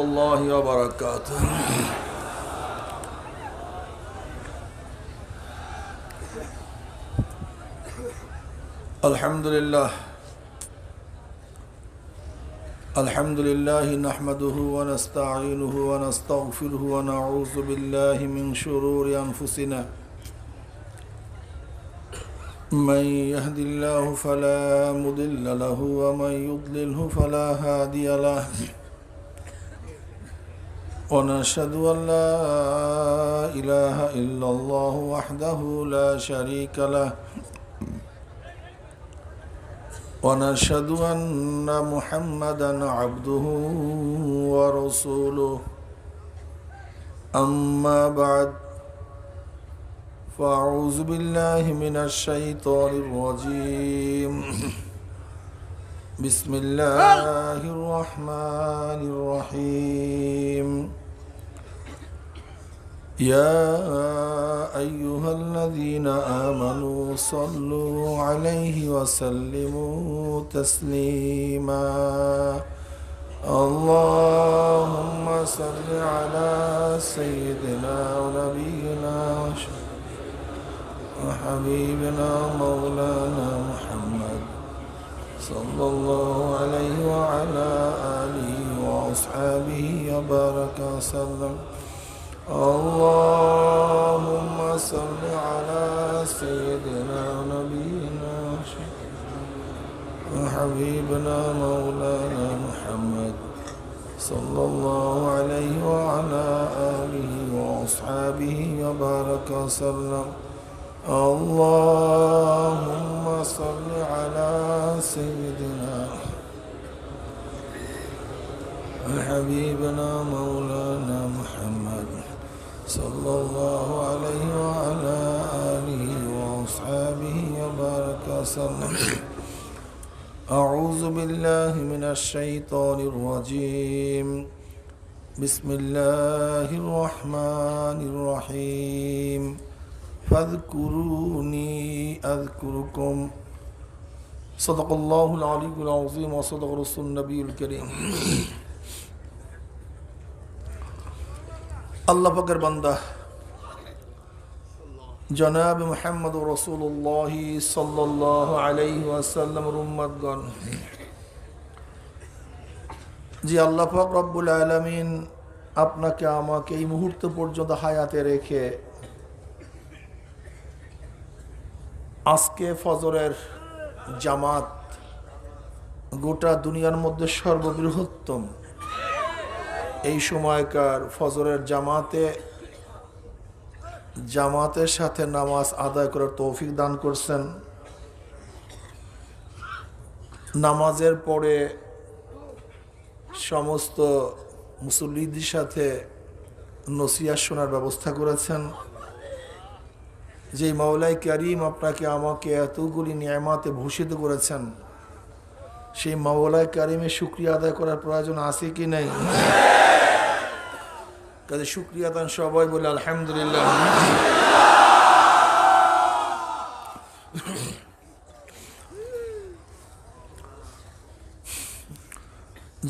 الله وبركاته. الحمد لله نحمده ونستعينه ونستغفره ونعوذ بالله من شرور أنفسنا. من يهد الله فلا مضل له ومن يضلله فلا هادي له. ونشهد أن لا إله إلا الله وحده لا شريك له. ونشهد أن محمدا عبده ورسوله. أما بعد فأعوذ بالله من الشيطان الرجيم. بسم الله الرحمن الرحيم. يا أيها الذين آمنوا صلوا عليه وسلموا تسليما. اللهم صل على سيدنا ونبينا وحبيبنا مولانا محمد صلى الله عليه وعلى آله وأصحابه وبارك وسلم. اللهم صل على سيدنا ونبينا وحبيبنا مولانا محمد صلى الله عليه وعلى آله وأصحابه وبارك وسلم. اللهم صل على سيدنا وحبيبنا مولانا محمد صلى الله عليه وعلى آله وأصحابه وبارك وسلم. أعوذ بالله من الشيطان الرجيم. بسم الله الرحمن الرحيم. فاذكروني أذكركم. صدق الله العلي العظيم وصدق رسول النبي الكريم. আল্লাহ পাকের বান্দা জনাব মুহাম্মদ রাসূলুল্লাহ সাল্লাল্লাহু আলাইহি ওয়াসাল্লামের উম্মতগণ, যে আল্লাহ পাক রব্বুল আলামিন আপনাকে আমাকে এই মুহূর্ত পর্যন্ত হায়াতে রেখে আজকে ফজরের জামাত গোটা দুনিয়ার মধ্যে সর্ববৃহত্তম এই সময়কার ফজরের জামাতের সাথে নামাজ আদায় করার তৌফিক দান করছেন। নামাজের পরে সমস্ত মুসল্লিদের সাথে নসিহত শোনার ব্যবস্থা করেছেন। যে মাওলাই কারীম আপনাকে আমাকে এতগুলি নিয়ামতে ভূষিত করেছেন, সেই মাওলাই কারীমের শুকরিয়া আদায় করার প্রয়োজন আছে কি নাই? কাজে শুকরিয়া দান সবাই বলে আলহামদুলিল্লাহ।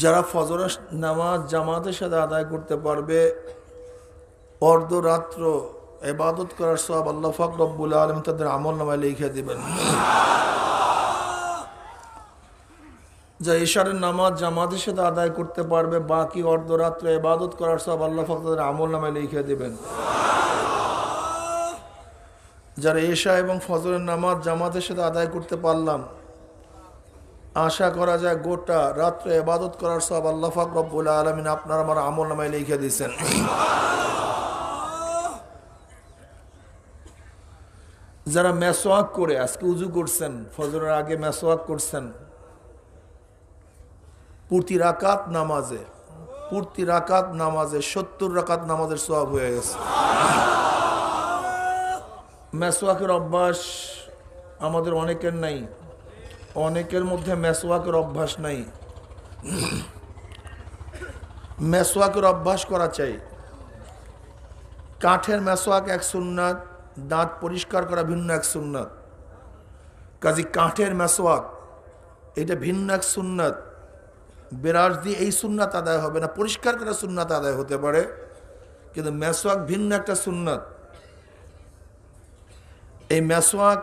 যারা ফজরের নামাজ জামাতের সাথে আদায় করতে পারবে, অর্ধরাত্র ইবাদত করার সওয়াব আল্লাহ পাক রব্বুল আলামিন তাদের আমলনামায় লিখে দিবেন। যা ইশারের নামাজ জামাতের সাথে আদায় করতে পারবে, বাকি অর্ধরাত্রে ইবাদত করার সওয়াব আল্লাহ পাক তাদের আমলনামায় লিখে দিবেন। যারা ইশা এবং ফজরের নামাজ জামাতের সাথে আদায় করতে পারলাম, আশা করা যায় গোটা রাত্রে ইবাদত করার সওয়াব আল্লাহ পাক রব্বুল আলামিন আপনার আমার আমলনামায় লিখে দিয়েছেন। যারা মেসওয়াক করে আজকে উযু করছেন, ফজরের আগে মেসওয়াক করছেন, প্রতি রাকাত নামাজে 70 রাকাত নামাজের সওয়াব হয়ে গেছে। মেসওয়াকের অভ্যাস আমাদের অনেকের নাই, অনেকের মধ্যে মেসওয়াকের অভ্যাস নাই। মেসওয়াকের অভ্যাস করা চাই। কাঠের মেসওয়াক এক সুন্নাত, দাঁত পরিষ্কার করা ভিন্ন এক সুন্নাত। কাজী কাঠের মেসওয়াক এটা ভিন্ন এক সুন্নাত। ব্রাশ দিয়ে এই সুন্নাত আদায় হবে না, পরিষ্কার করা সুন্নাত আদায় হতে পারে, কিন্তু মেসওয়াক ভিন্ন একটা সুন্নাত। এই মেসওয়াক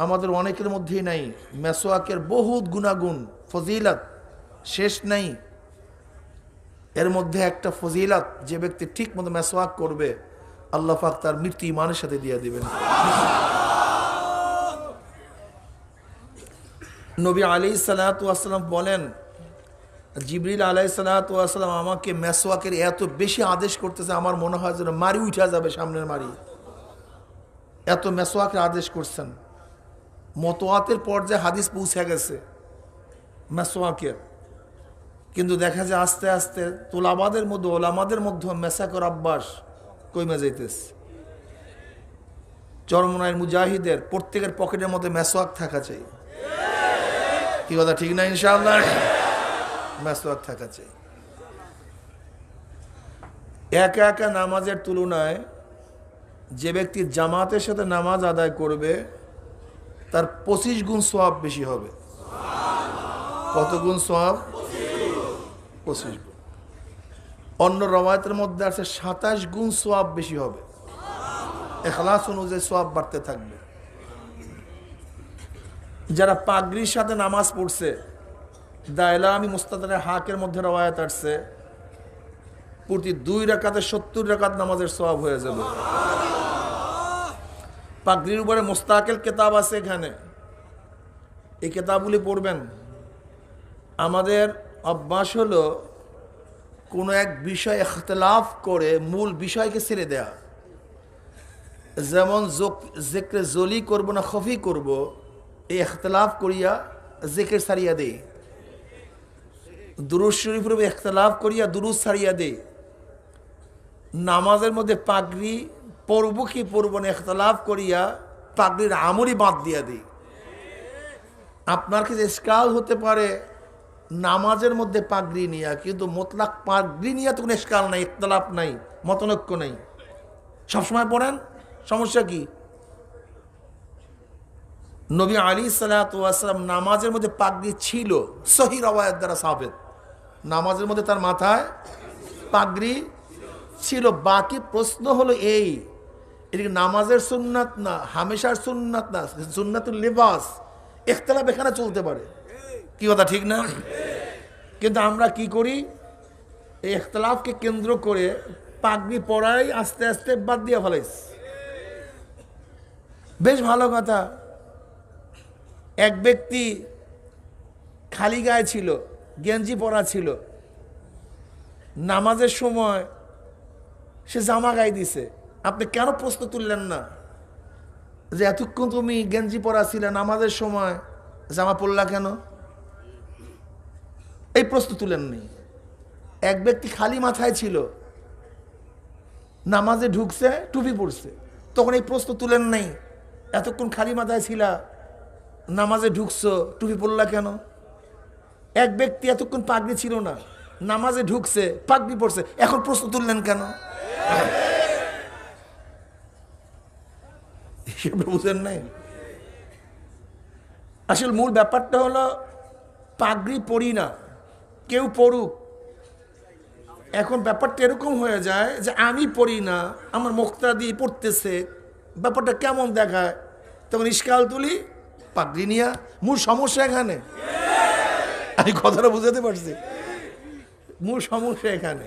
আমাদের অনেকের মধ্যেই নাই। মেসওয়াকের বহুত গুণাগুণ, ফজিলত শেষ নাই। এর মধ্যে একটা ফজিলত, যে ব্যক্তি ঠিক মতো মেসওয়াক করবে আল্লাহ পাক তার মৃত্যু ইমানের সাথে দিয়ে দিবেন। নবী আলাইহিস সালাতু ওয়াস সালাম বলেন, জিবরিল আলাইহিস সালাতু ওয়াস সালাম আমাকে মেসওয়াকের এত বেশি আদেশ করতেছে, আমার মনে হয় যেন মারি উঠা যাবে, সামনের মারি, এত মেসওয়াকের আদেশ করছেন। মতওয়াতের পর্যায়ে হাদিস পৌঁছে গেছে মেসওয়াকের, কিন্তু দেখা যায় আস্তে আস্তে তোলাবাদের মধ্যে, ওলামাদের মধ্যে মেসাকের অভ্যাস কমে যাইতেছে। চরমনায়ের মুজাহিদের প্রত্যেকের পকেটের মধ্যে মেসওয়াক থাকা চাই। কি কথা ঠিক না? ইনশাআল্লাহ মেসওয়াক থাকা চাই। একা একা নামাজের তুলনায় যে ব্যক্তি জামাতের সাথে নামাজ আদায় করবে তার 25 গুণ সওয়াব বেশি হবে। কত গুণ সওয়াব? 25 গুণ। অন্য রওয়ায়াতের মধ্যে আছে 27 গুণ সওয়াব বেশি হবে। ইখলাস অনুযায়ী সওয়াব বাড়তে থাকবে। যারা পাগড়ির সাথে নামাজ পড়ছে, দায়লামি মুস্তাদরাকের হাকের মধ্যে রওয়ায়াত আসছে, প্রতি 2 রাকাতে 70 রাকাত নামাজের সওয়াব হয়ে যাবে। পাগড়ির উপরে মুস্তাকিল কিতাব আছে, এখানে এই কিতাবগুলি পড়বেন। আমাদের অভ্যাস হলো কোনো এক বিষয় ইখতিলাফ করে মূল বিষয়কে ছেড়ে দেয়া। যেমন জিক্রে জলি করব না খফি করব, এই ইখতিলাফ করিয়া জিকির ছাড়িয়া দেই। দুরূদ শরীফের উপর ইখতিলাফ করিয়া দুরূদ ছাড়িয়া দেই। নামাজের মধ্যে পাগড়ি পরব কি পরব না ইখতিলাফ করিয়া পাগড়ির আমলই বাদ দিয়া দিই। আপনার কাছে ইশকাল হতে পারে নামাজের মধ্যে পাগড়ি নিয়া, কিন্তু মুতলাক পাগড়ি নিয়ে তো কোনো ইশকাল নাই, ইখতিলাফ নাই, মতনৈক্য নাই, সবসময় পড়েন, সমস্যা কি? নবী আলাইহিস সালাতু ওয়াস সালাম নামাজের মধ্যে পাগড়ি ছিল, সহি রওয়ায়াত দ্বারা সাবিত, নামাজের মধ্যে তার মাথায় পাগড়ি ছিল। বাকি প্রশ্ন হলো এই, এটা কি নামাজের সুন্নাত না হামেশার সুন্নাত না সুন্নাতুল লিবাস? ইখতিলাফ এখানে চলতে পারে। কি কথা ঠিক না? কিন্তু আমরা কি করি, এই ইখতিলাফকে কেন্দ্র করে পাগড়ি পরাই আস্তে আস্তে বাদ দিয়ে ফেলাইছি। বেশ ভালো কথা। এক ব্যক্তি খালি গায়ে ছিল, গেঞ্জি পরা ছিল, নামাজের সময় সে জামা গায়ে দিছে। আপনি কেন প্রশ্ন তুললেন না যে এতক্ষণ তুমি গেঞ্জি পরা ছিলে, নামাজের সময় জামা পরলা কেন? এই প্রশ্ন তুলেননি। এক ব্যক্তি খালি মাথায় ছিল, নামাজে ঢুকছে, টুপি পরছে, তখন এই প্রশ্ন তুলেন নাই এতক্ষণ খালি মাথায় ছিল, নামাজে ঢুকছো, টুপি পরলা কেন? এক ব্যক্তি এতক্ষণ পাগড়ি ছিল না, নামাজে ঢুকছে, পাগড়ি পরছে, এখন প্রশ্ন তুললেন কেন? বুঝেন নাই? আসলে মূল ব্যাপারটা হলো পাগড়ি পরি না, কেউ পড়ুক। এখন ব্যাপারটা এরকম হয়ে যায় যে আমি পড়ি না, আমার মুক্তাদি পড়তেছে, ব্যাপারটা কেমন দেখায়, তখন ইশকাল তুলি পাগড়ি নিয়া। মূল সমস্যা এখানে, আমি কথাটা বুঝাতে পারছি, মূল সমস্যা এখানে।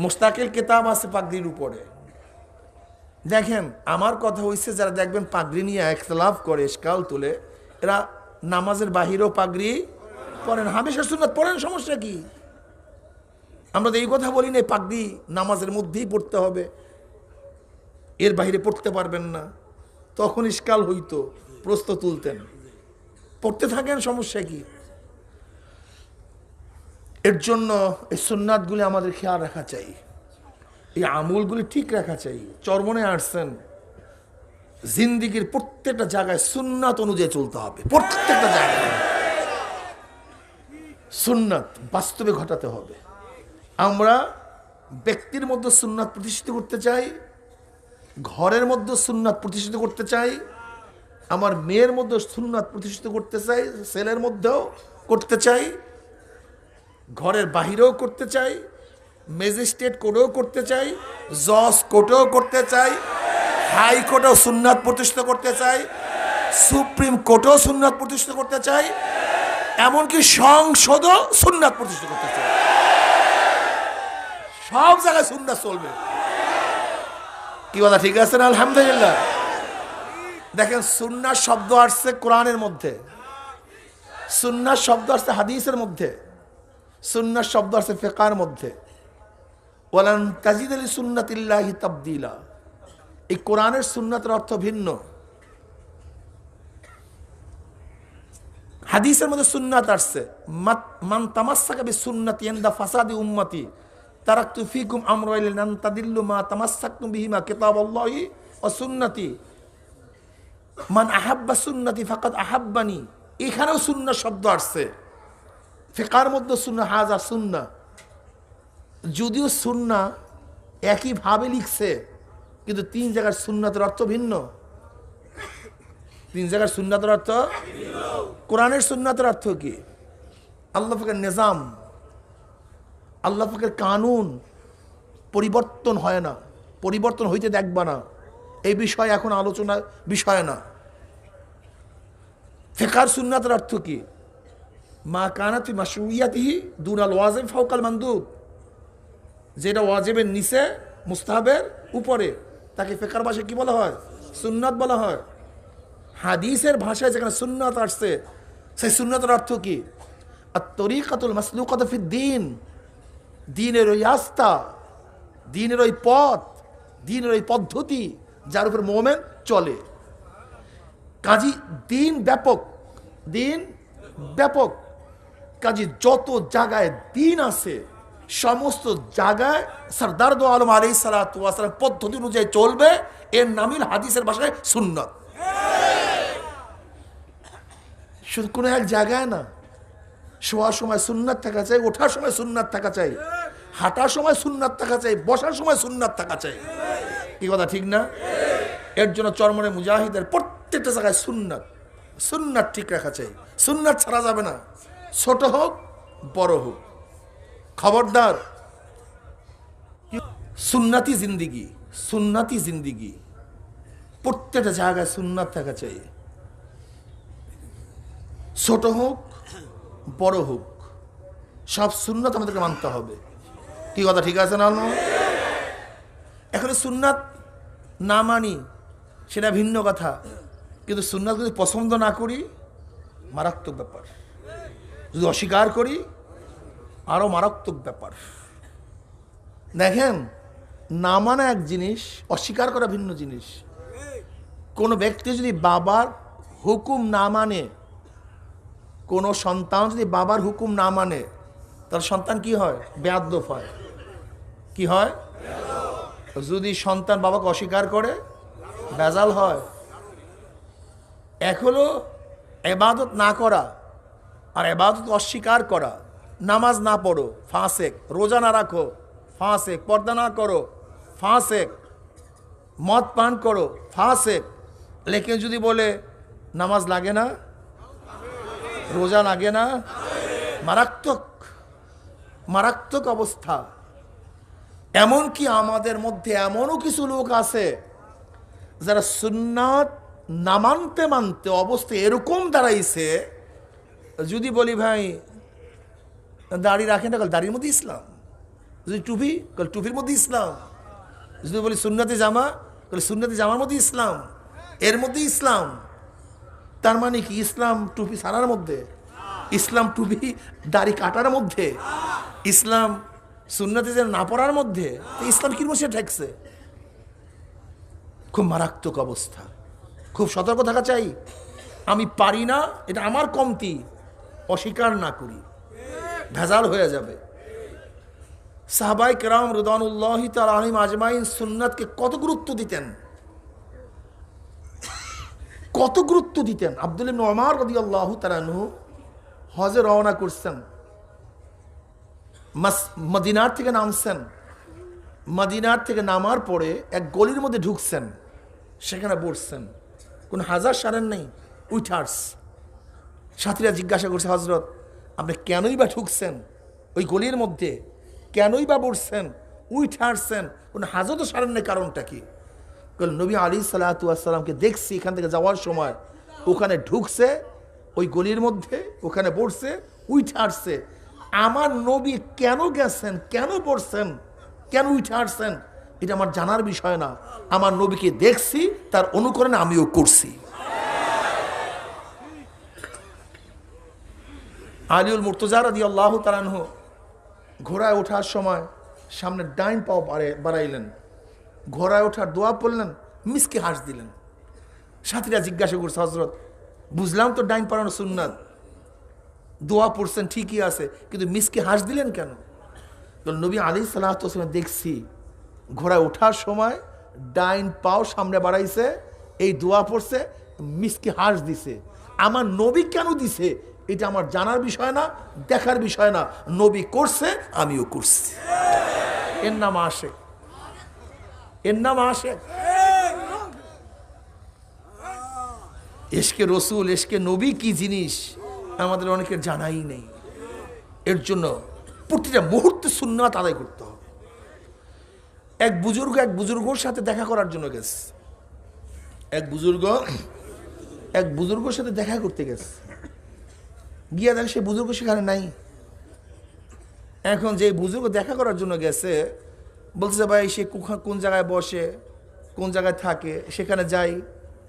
মুস্তাকিল কিতাব আছে পাগড়ির উপরে। দেখেন, আমার কথা হইছে যারা দেখবেন পাগড়ি নিয়ে ইখতিলাফ করে, ইশকাল তুলে, এরা নামাজের বাহিরেও পাগড়ি পড়েন, হামেশা সুন্নাত পড়েন, সমস্যা কি? আমরা তো এই কথা বলি না পাগড়ি নামাজের মধ্যেই পড়তে হবে, এর বাইরে পড়তে পারবেন না। তখন ইশকাল হইতো, প্রশ্ন তুলতেন, পড়তে থাকেন, সমস্যা কি? এর জন্য এই সুন্নাতগুলি আমাদের খেয়াল রাখা চাই, এই আমলগুলি ঠিক রাখা চাই। চরমনে আসছেন, জিন্দিগির প্রত্যেকটা জায়গায় সুন্নাত অনুযায়ী চলতে হবে, প্রত্যেকটা জায়গায় সুন্নাত বাস্তবে ঘটাতে হবে। আমরা ব্যক্তির মধ্যে সুন্নাত প্রতিষ্ঠিত করতে চাই, ঘরের মধ্যে সুন্নাত প্রতিষ্ঠিত করতে চাই, আমার মেয়ের মধ্যে সুন্নাত প্রতিষ্ঠিত করতে চাই, ছেলের মধ্যেও করতে চাই, ঘরের বাহিরেও করতে চাই, ম্যাজিস্ট্রেট কোর্টেও করতে চাই, জজ কোর্টেও করতে চাই, হাইকোর্টেও সুন্নাত প্রতিষ্ঠা করতে চাই, সুপ্রিম কোর্টেও সুন্নাত প্রতিষ্ঠা করতে চাই, এমনকি সংসদও সুন্নাত প্রতিষ্ঠা করতে চাই। সব জায়গায় সুন্নাত চলবে। কি কথা ঠিক আছে না? আলহামদুলিল্লাহ। দেখেন, সুন্নাত শব্দ আসছে কোরআনের মধ্যে, সুন্নাত শব্দ আসছে হাদিসের মধ্যে, সুন্নাত শব্দ আসছে ফিকহের মধ্যে। ওয়ালান তাজিদা লিসুন্নাতিল্লাহি তাবদীলা। এই কোরআনের সুন্নাতের অর্থ ভিন্ন, হাদিসের মধ্যে সুন্নাত আসছে মান তামাসসাকা বিসুন্নতি ইনদা ফাসাদি উম্মতি তারাকতু ফিকুম আমরাইন লান তাদিল্লু মা তামাসসাকতুম বিহিমা কিতাবাল্লাহি ওয়া সুন্নতি মান আহাব্বা সুন্নতি ফাকাদ আহাব্বানি। এখানেও সুন্নাহ শব্দ আসছে, ফিকহের মধ্যে সুন্নাহ, হাজা সুন্নাহ। যদিও সুন্নাহ একইভাবে লিখছে, কিন্তু তিন জায়গার সুন্নাতের অর্থ ভিন্ন। তিন জায়গার সুন্নাতের অর্থ। কোরআনের সুন্নাতের অর্থ কি? আল্লাহ পাকের নিজাম, আল্লাহ পাকের কানুন পরিবর্তন হয় না, পরিবর্তন হইতে দেখবা না, এই বিষয়ে এখন আলোচনা বিষয় না। ফিকহের সুন্নাতের অর্থ কি? মা কানাতি মাশরুইয়াতিহি দুনাল ওয়াজিব ফাওকাল মানদুব। যেটা ওয়াজিবের নিচে, মুস্তাহাবের উপরে, তাকে ফিকহের ভাষায় কি বলা হয়? সুন্নাত বলা হয়। হাদিসের ভাষায় যেখানে সুন্নাত আসছে, সেই সুন্নাতের অর্থ কি? আত-তরিকাতুল মাসলুকাতু ফিদ-দ্বীন। দ্বীনের ওই আস্থা, দ্বীনের ওই পথ, দ্বীনের ওই পদ্ধতি যার উপর মুমিন চলে। কাজী দ্বীন ব্যাপক, দ্বীন ব্যাপক। কাজী যত জায়গায় দ্বীন আছে, সমস্ত জায়গায় সরদার দো আলম আলাইহিস সালাতু ওয়াস সালাম পদ্ধতি অনুযায়ী চলবে। এর নামিল হাদিসের ভাষায় সুন্নাত। শুধু কোনো এক জায়গায় না, শোয়ার সময় সুন্নাত থাকা চাই, ওঠার সময় সুন্নাত থাকা চাই, হাঁটার সময় সুন্নাত থাকা চাই, বসার সময় সুন্নাত থাকা চাই। কি কথা ঠিক না? এর জন্য চরমনে মুজাহিদের প্রত্যেকটা জায়গায় সুন্নাত, সুন্নাত ঠিক রাখা চাই। সুন্নাত ছাড়া যাবে না, ছোট হোক বড় হোক। খবরদার, সুন্নাতি জিন্দিগি, সুন্নাতি জিন্দিগি, প্রত্যেকটা জায়গায় সুন্নাত থাকা চাই। ছোট হোক বড় হোক, সব সুন্নাত আমাদেরকে মানতে হবে। কি কথা ঠিক আছে না? এখন সুন্নাত না মানি সেটা ভিন্ন কথা, কিন্তু সুন্নাত যদি পছন্দ না করি, মারাত্মক ব্যাপার। যদি অস্বীকার করি, আরো মারাত্মক ব্যাপার। দেখেন, না মানা এক জিনিস, অস্বীকার করা ভিন্ন জিনিস। কোনো ব্যক্তি যদি বাবার হুকুম না মানে, কোনো সন্তান যদি বাবার হুকুম না মানে, তার সন্তান কি হয়? বেয়াদ্দপ হয়। কি হয়? যদি সন্তান বাবাকে অস্বীকার করে, বেজাল হয়। এক হলো ইবাদত না করা, আর ইবাদত অস্বীকার করা। নামাজ না পড়ো, ফাসেক। রোজা না রাখো, ফাসেক। পর্দা না করো, ফাসেক। মদ পান করো, ফাসেক। লেকিন যদি বলে নামাজ লাগে না, রোজা লাগে না, মারাত্মক, মারাত্মক অবস্থা। এমনকি আমাদের মধ্যে এমনও কিছু লোক আছে যারা সুন্নাত না মানতে মানতে অবস্থা এরকম দাঁড়াইছে, যদি বলি ভাই দাড়ি রাখেন না, দাড়ির মধ্যে ইসলাম। যদি টুপি, টুপির মধ্যে ইসলাম। যদি বলি সুন্নতি জামা, সুন্নতি জামার মধ্যে ইসলাম, এর মধ্যে ইসলাম। তার মানে কি? ইসলাম টুপি ছাড়ার মধ্যে, ইসলাম টুপি দাড়ি কাটার মধ্যে, ইসলাম সুন্নতি যে না পড়ার মধ্যে। ইসলাম কি বসে ঠেকছে? খুব মারাত্মক অবস্থা, খুব সতর্ক থাকা চাই। আমি পারি না, এটা আমার কমতি, অস্বীকার না করি, ভেজাল হয়ে যাবে। সাহাবাই কেরাম রিদওয়ানুল্লাহি তাআলা আলাইহিম আজমাইন সুন্নাতকে কত গুরুত্ব দিতেন, কত গুরুত্ব দিতেন। আব্দুল্লাহ ইবনে ওমর রাদিয়াল্লাহু তাআলা আনহু হজে রওনা করছেন, মদিনার থেকে নামছেন। মদিনার থেকে নামার পরে এক গলির মধ্যে ঢুকছেন, সেখানে বসছেন। কোন হাজার সারেন নেই, উঠার্স। সাথীরা জিজ্ঞাসা করছে, হজরত আপনি কেনই বা ঢুকছেন? ওই গলির মধ্যে কেনই বা বসছেন, উঠে আসছেন, কোনো হাজত সারেন না, কারণটা কি? নবী আলাইহিস সালাতু ওয়াস সালামকে দেখছি এখান থেকে যাওয়ার সময় ওখানে ঢুকছে ওই গলির মধ্যে, ওখানে বসছে, উঠে আসছে। আমার নবী কেন গেছেন, কেন পড়ছেন, কেন উঠে আসছেন, এটা আমার জানার বিষয় না। আমার নবীকে দেখছি, তার অনুকরণে আমিও করছি। আলিউল মুর্তজা রাদিয়াল্লাহু তাআলা আনহু ঘোড়ায় ওঠার সময় সামনে ডাইন পাও বাড়াইলেন, ঘোড়ায় ওঠার দোয়া পড়লেন, মিসকে হাস দিলেন। সাথীরা জিজ্ঞাসা করছে, হযরত বুঝলাম তো ডাইন পাড়ানো সুন্নাত, দোয়া পড়ছেন ঠিকই আছে, কিন্তু মিসকে হাস দিলেন কেন? তো নবী আলাইহিস সালাতু ওয়াস সালাম দেখছি ঘোড়ায় ওঠার সময় ডাইন পাও সামনে বাড়াইছে, এই দোয়া পড়ছে, মিসকে হাস দিছে। আমার নবী কেন দিছে এটা আমার জানার বিষয় না, দেখার বিষয় না। নবী করছে, আমিও করছি। এর নাম আশিক, এর নাম আশিক। ইশকে রসুল, ইশকে নবী কি জিনিস আমাদের অনেকের জানাই নেই। এর জন্য প্রতিটা মুহূর্তে সুন্নাত আদায় করতে হবে। এক বুজুর্গর সাথে দেখা করার জন্য গেছে, এক বুজুর্গর সাথে দেখা করতে গেছে, গিয়া দেখ সে বুজুর্গ সেখানে নাই। এখন যে বুজুর্গ দেখা করার জন্য গেছে বলতেছে, ভাই সে কোন জায়গায় বসে, কোন জায়গায় থাকে, সেখানে যাই,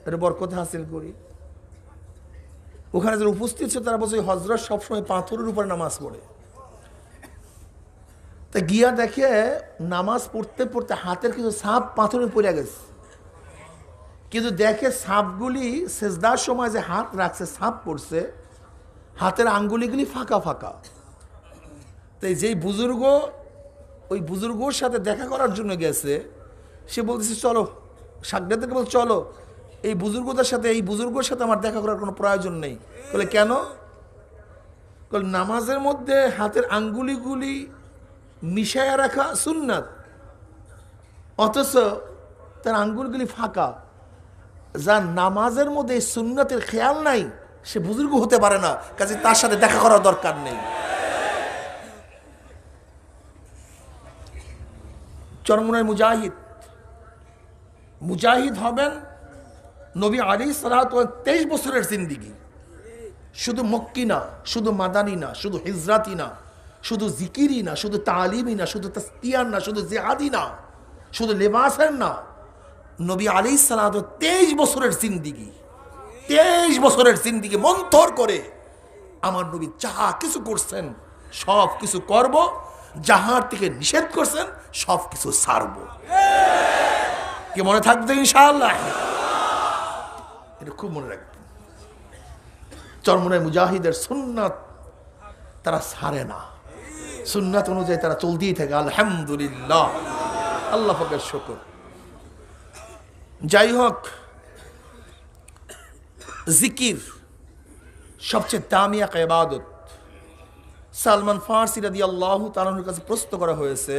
এটা বরকত হাসিল করি। ওখানে যারা উপস্থিত ছিল তারা বলছে হযরত সবসময় পাথরের উপরে নামাজ পড়ে। তা গিয়া দেখে নামাজ পড়তে পড়তে হাতের কিছু সাপ পাথরে পড়ে গেছে, কিন্তু দেখে সাপগুলি সেজদার সময় যে হাত রাখছে, সাপ পড়ছে, হাতের আঙ্গুলিগুলি ফাঁকা ফাঁকা। তাই যেই বুজুর্গ ওই বুজুর্গর সাথে দেখা করার জন্য গেছে, সে বলতেছে চলো, সাগরেদকে বল চলো, এই বুজুর্গদের সাথে, এই বুজুর্গর সাথে আমার দেখা করার কোনো প্রয়োজন নেই। বলে কেন? নামাজের মধ্যে হাতের আঙ্গুলিগুলি মিশায়া রাখা সুন্নাত, অথচ তার আঙ্গুলগুলি ফাঁকা। যার নামাজের মধ্যে এই সুন্নাতের খেয়াল নাই, সে বুজুর্গ হতে পারে না, কাজে তার সাথে দেখা করার দরকার নেই। চরমুনায় মুজাহিদ হবেন নবী আলাইহিস সালাতু ওয়াস 23 বছরের জিন্দেগি, শুধু মক্কি না, শুধু মাদানি না, শুধু হিজরাতি না, শুধু জিকিরি না, শুধু তালিমি না, শুধু তাসকিয়ার না, শুধু জিহাদি না, শুধু লেবাসের না। নবী আলাইহিস সালাতু 23 বছরের জিন্দেগি, 23 বছরের জিন্দেগি মন্থর করে আমার নবী যাহা কিছু করছেন সব কিছু করব, যাহার থেকে নিষেধ করছেন সব কিছু ছাড়ব। কি মনে থাকবে ইনশাআল্লাহ? এটা খুব মনে রাখবেন। চরমুনায় মুজাহিদের সুন্নাত তারা ছাড়ে না, সুন্নাত অনুযায়ী তারা চলতেই থাকে। আলহামদুলিল্লাহ, আল্লাহ পাকের শুকর। যাই হোক, জিকির সবচেয়ে দামি এক ইবাদত। সালমান ফারসি রাদিয়াল্লাহু তাআলার কাছে প্রশ্ন করা হয়েছে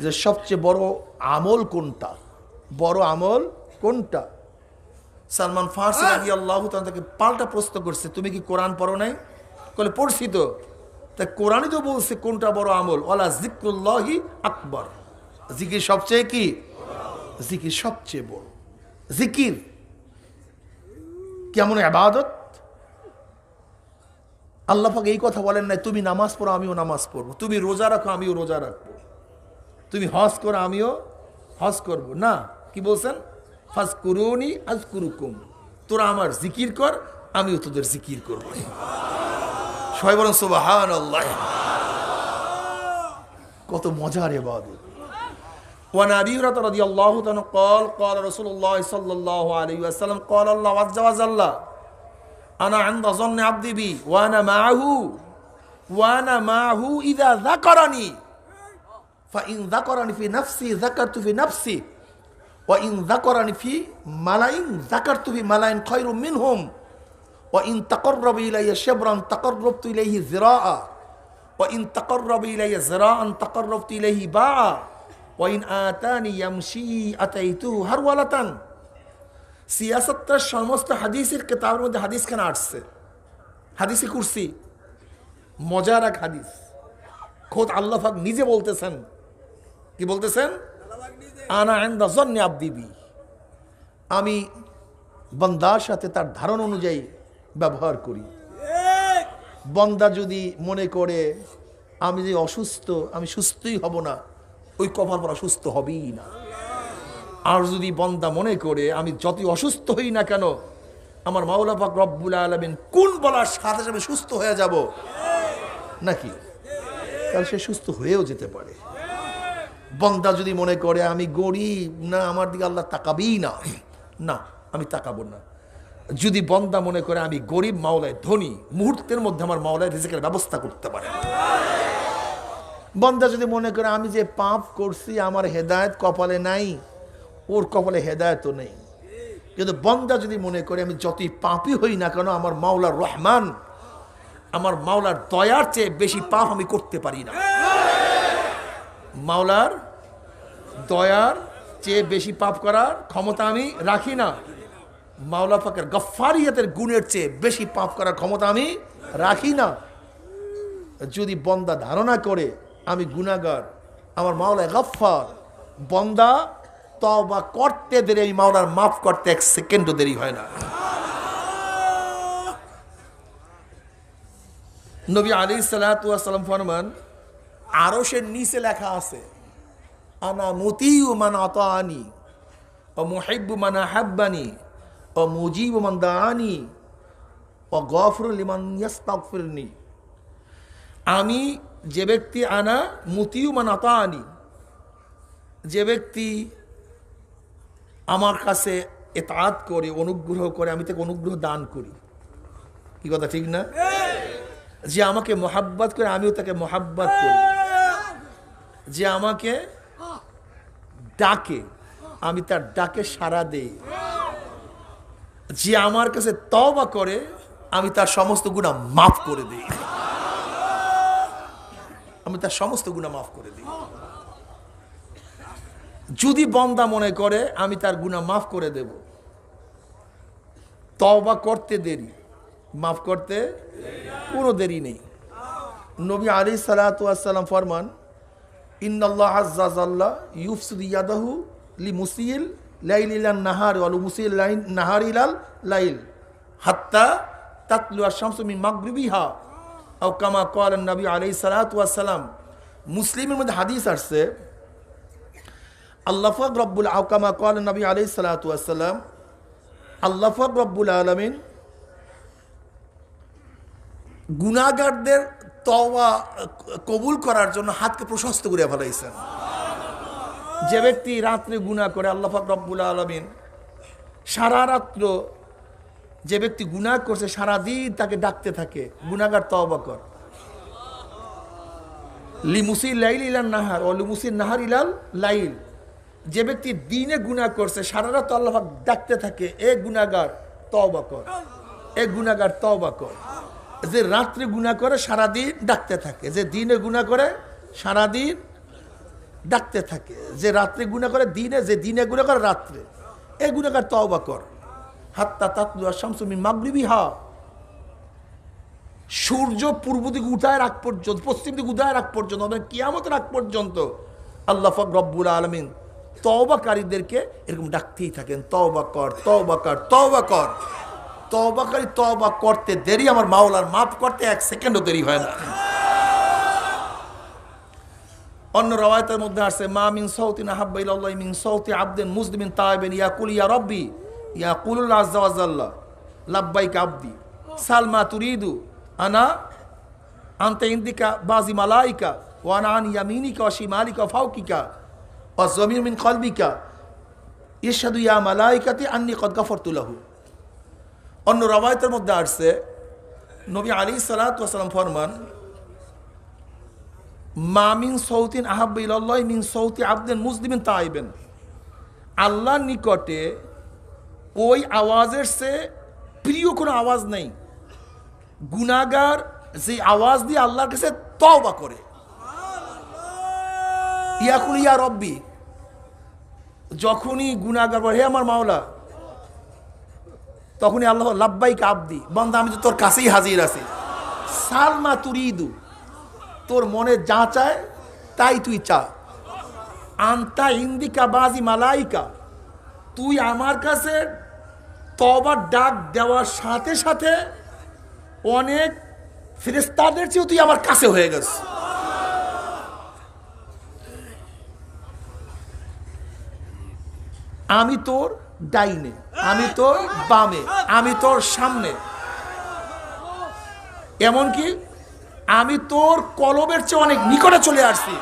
যে সবচেয়ে বড় আমল কোনটা, বড় আমল কোনটা? সালমান ফারসি রাদিয়াল্লাহু তাআলা তাকে পাল্টা প্রশ্ন করছে, তুমি কি কোরআন পড়ো নাই? বলে পড়ছি তো। তা কোরআনই তো বলছে কোনটা বড় আমল, ওয়ালা যিকরুল্লাহি আকবার, জিকির সবচেয়ে কি, জিকির সবচেয়ে বড়। জিকির কেমন ইবাদত? আল্লাহ পাক এই কথা বলেন নাই তুমি নামাজ পড়ো আমিও নামাজ পড়বো, তুমি রোজা রাখো আমিও রোজা রাখবো, তুমি হজ করো আমিও হজ করবো। না, কি বলছেন? ফাজকুরুনি আযকুরুকুম, তোরা আমার জিকির কর আমিও তোদের জিকির করবো। সবাই বলেন সুবহানাল্লাহ। কত মজার ইবাদত। وعن أبي هريرة رضي الله عنه قال قال رسول الله صلى الله عليه وسلم قال الله عز وجل أنا عند ظن عبدي بي وأنا معه إذا ذكرني فإن ذكرني في نفسي ذكرت في نفسي وإن ذكرني في ملأ ذكرت في ملأ خير منهم وإن تقرب إلي شبرا تقربت إليه ذراعا وإن تقرب إلي ذراعا تقربت إليه باعا وإن آتاني يمشي أتيته هرولة। সিয়াসতের সমস্ত হাদিসের কিতাবের মধ্যে হাদিস খানা আসছে, হাদিসে কুরসি, মজার এক হাদিস। খোদ আল্লাহ পাক নিজে বলতেছেন, কি বলতেছেন? আনা ইনদা যন্নি আবদি বি, আমি বান্দার সাথে তার ধারণা অনুযায়ী ব্যবহার করি। বান্দা যদি মনে করে আমি যে অসুস্থ, আমি সুস্থই হব না, ওই কপাল পর অসুস্থ হবেই না। আর যদি বান্দা মনে করে আমি যতই অসুস্থ হই না কেন, আমার মাওলা পাক রব্বুল আলামিন কোন বলার সাথে সাথে সুস্থ হয়ে যাব নাকি, তাহলে সে সুস্থ হয়েও যেতে পারে। বান্দা যদি মনে করে আমি গরিব, না আমার দিকে আল্লাহ তাকাবেই না, না আমি তাকাবো না। যদি বান্দা মনে করে আমি গরিব, মাওলায় ধনী, মুহূর্তের মধ্যে আমার মাওলায় রিজিকের ব্যবস্থা করতে পারে। বান্দা যদি মনে করে আমি যে পাপ করছি আমার হেদায়েত কপালে নাই, ওর কপালে হেদায়েতও নেই। কিন্তু বান্দা যদি মনে করে আমি যতই পাপই হই না কেন, আমার মাওলার রহমান, আমার মাওলার দয়ার চেয়ে বেশি পাপ আমি করতে পারি না, মাওলার দয়ার চেয়ে বেশি পাপ করার ক্ষমতা আমি রাখি না, মাওলা পাকের গফফারিয়াতের গুণের চেয়ে বেশি পাপ করার ক্ষমতা আমি রাখি না। যদি বন্দা ধারণা করে আমি গুনাহগার, আমার মাওলা গফফার, বন্দা তওবা করতে দেরি, আমি মাওলার মাফ করতে এক সেকেন্ডও দেরি হয় না। নবী আলাইহিস সালাতু ওয়াস সালাম ফরমান, আরশের নিচে লেখা আছে আনা মুতিউ মান আতানি ওয়া মুহিব্বু মান আহাব্বানি ওয়া মুজিবু মান দাআনি ওয়া গাফিরু লিমান ইস্তাগফিরনি। আমি যে ব্যক্তি, আনা মুতিউ মান আতানি, যে ব্যক্তি আমার কাছে ইতাআত করে, অনুগ্রহ করে, আমি তাকে অনুগ্রহ দান করি। কি কথা ঠিক না? যে আমাকে মোহাব্বত করে, আমিও তাকে মোহাব্বত করি। যে আমাকে ডাকে, আমি তার ডাকে সাড়া দেই। যে আমার কাছে তওবা করে, আমি তার সমস্ত গুনাহ মাফ করে দিই, আমি তার সমস্ত গুনাহ মাফ করে দিই। যদি বান্দা মনে করে আমি তার গুনাহ মাফ করে দেব, তওবা করতে দেরি, মাফ করতে কোনো দেরি নেই। নবী আলাইহিস সালাতু ওয়াস সালাম ফরমান, ইন্নাল্লাহ আযজা জাল্লা ইউফসিদু ইয়াদাহু লিমুসিল লাইল ইলান নাহার ওয়া লিমুসিল নাহার ইলাল লাইল হাত্তা তাতলু আশ-শামসু মিন মাগরিবিহা আও কামা ক্বালা নবী আলাইহিস সালাতু ওয়াস সালাম। মুসলিমের মধ্যে হাদিস আসছে, আল্লাহ পাক রব্বুল আও কামা ক্বালা নবী আলাইহিস সালাতু ওয়াস সালাম, আল্লাহ পাক রব্বুল আলামিন গুনাহগারদের তওবা কবুল করার জন্য হাতকে প্রশস্ত করে ফেলাইছেন। যে ব্যক্তি রাত্রে গুনাহ করে, আল্লাহ পাক রব্বুল আলামিন সারা রাত্র, যে ব্যক্তি গুনাহ করছে সারাদিন তাকে ডাকতে থাকে, গুনাহগার তওবা কর। লিমুসিল লাইল ইলান নাহার ও লিমুসিল নাহার ইলাল লাইল, যে ব্যক্তি দিনে গুনাহ করছে সারা রাত আল্লাহ পাক ডাকতে থাকে, এ গুনাহগার তওবা কর, এ গুনাহগার তওবা কর। যে রাত্রে গুনাহ করে সারাদিন ডাকতে থাকে, যে দিনে গুনাহ করে সারাদিন ডাকতে থাকে, যে রাত্রে গুনাহ করে দিনে, যে দিনে গুনাহ করে রাত্রে, এই গুনাহগার তওবা কর। হাত্তা তাতলু আশ-শামসু মিন মাগরিবিহা, সূর্য পূর্ব দিকে উঠায় রাখ পর্যন্ত, পশ্চিম দিকে উঠায় রাখ পর্যন্ত, কিয়ামতের আগ পর্যন্ত আল্লাহ পাক রব্বুল আলামিন তওবাকারীদেরকে এরকম ডাকতেই থাকেন, তওবা কর, তওবা কর, তওবা কর। তওবাকারী তওবা করতে দেরি, আমার মাওলার মাফ করতে এক সেকেন্ডও দেরি হয় না। অন্য রাওয়ায়াতের মধ্যে আছে, মা মিন সাউতিন আহাব্বা ইলাল্লাহি মিন সাউতি আবদিন মুসলিমিন তাইবিন ইয়াকুল ইয়া রাব্বি ইয়াকুলুল আযজা ওয়া জাল্লা লাব্বাইক আবদি সালমা তুরিদু আনা আনতা ইনদিকা বাজি মালাইকা ওয়া আনা আন ইয়ামিনিকা ওয়া শিমালিকা ওয়া ফাওকিকা ওয়া যামির মিন কলবিকা ইশহাদু ইয়া মালাইকাতি আন্নী কদ গাফারতু লাহু। অন্য রাওয়ায়াতের মধ্যে আসছে, নবী আলাইহিস সালাতু ওয়াস সালাম ফরমান, মা মিন সাউতিন আহাব্বা ইলাল্লাহি মিন সাউতি আবদিন মুসলিমিন তাইবিন, আল্লাহর নিকটে ওই আওয়াজের চেয়ে প্রিয় কোনো আওয়াজ নেই গুনাহগার যে আওয়াজ দিয়ে আল্লাহর কাছে তওবা করে। ইয়াকুল ইয়া রব্বি, যখনই গুনাহগার বলে হে আমার মাওলা, তখনই আল্লাহ লাব্বাইক আবদি, বান্দা আমি তো তোর কাছেই হাজির আছি। সালমা তুরিদু, তোর মনে যা চায় তাই তুই চা। আন্তা ইন্দিকা বাজি মালাইকা, তুই আমার কাছে তওবার ডাক দেওয়ার সাথে সাথে অনেক ফেরেশতাদের চেয়েও তুই আমার কাছে হয়ে গেছ। আমি তোর ডাইনে, আমি তোর বামে, আমি তোর সামনে, এমনকি আমি তোর কলবের চেয়ে অনেক নিকটে চলে আসছি।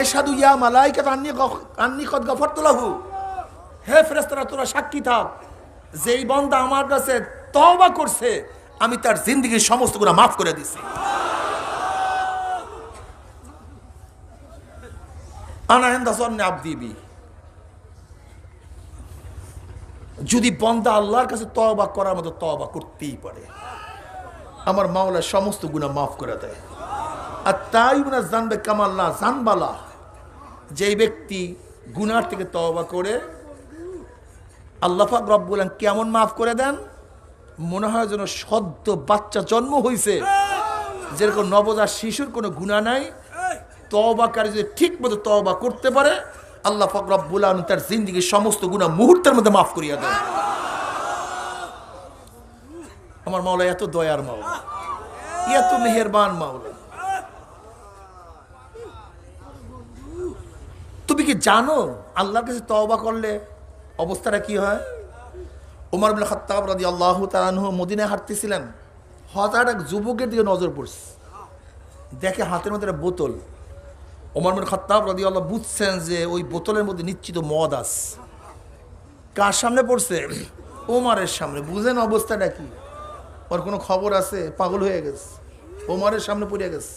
এশহাদু ইয়া মালাইকা আন্নী কদ গফারতু লাহু, হে ফেরেশতারা তোরা সাক্ষী থাক, যেই বান্দা আমার কাছে তওবা করছে আমি তার জিন্দেগীর সমস্ত গুনাহ মাফ করে দিছি। আনা ইনদা যন্নি আবদি বি, যদি বান্দা আল্লাহর কাছে তওবা করার মতো তওবা করতেই পারে, আমার মাওলা সমস্ত গুনাহ মাফ করে দেয়। আর তাই না জানবে কামাল্লা জানবালা, যেই ব্যক্তি গুনার থেকে তওবা করে আল্লাহ পাক রব্বুল আলামিন কেমন মাফ করে দেন, মনে হয় যেন সদ্য বাচ্চা জন্ম হয়েছে, যেরকম নবজাত শিশুর কোনো গুনাহ নাই, তওবাকারী যদি ঠিক মতো তওবা করতে পারে আল্লাহ পাক রব্বুল আলামিন তার জিন্দেগীর সমস্ত গুনাহ মুহূর্তের মধ্যে মাফ করিয়া দেন। আমার মাওলা এত দয়ার মাওলা, এত মেহেরবান মাওলা। তুমি কি জানো আল্লাহর কাছে তওবা করলে অবস্থাটা কি হয়? ওমর ইবনে খাত্তাব রাদিয়াল্লাহু তাআলা আনহু মদিনায় হাঁটতেছিলেন, হঠাৎ এক যুবকের দিকে নজর পড়ছে, দেখে হাতের মধ্যে একটা বোতল। ওমর ইবনে খাত্তাব রাদিয়াল্লাহু বুঝছেন যে ওই বোতলের মধ্যে নিশ্চিত মদ আছে। কার সামনে পড়ছে? ওমরের সামনে। বুঝেন অবস্থাটা কি? ওর কোনো খবর আছে? পাগল হয়ে গেছে, ওমরের সামনে পড়ে গেছে।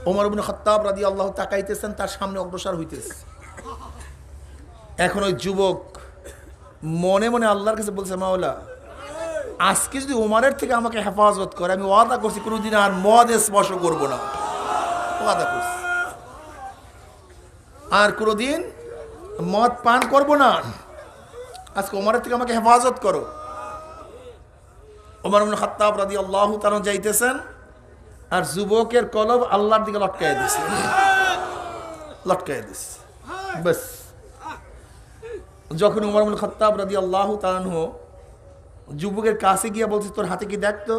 ওমর ইবনে খাত্তাব রাদিয়াল্লাহু তাকাইতেছেন, তার সামনে অগ্রসর হইতেছে। এখন ওই যুবক মনে মনে আল্লাহর কাছে বলছে, মাওলা আজকে যদি ওমরের থেকে আমাকে হেফাজত করে, আমি ওয়াদা করছি কোনোদিন আর মদ স্পর্শ করবো না, ওয়াদা করছি আর কোনোদিন মদ পান করবো না, আজকে ওমরের থেকে আমাকে হেফাজত করো। ওমর ইবনে খাত্তাব রাদিয়াল্লাহু তাআলা যাইতেছেন, আর যুবকের কলব আল্লাহর দিকে লটকায় দিছে, লটকায় দিছে। বাস যখন ওমর ইবনে খাত্তাব রাদিয়াল্লাহু তাআলা যুবকের কাছে গিয়ে বলছে, তোর হাতে কি, দেখ তো,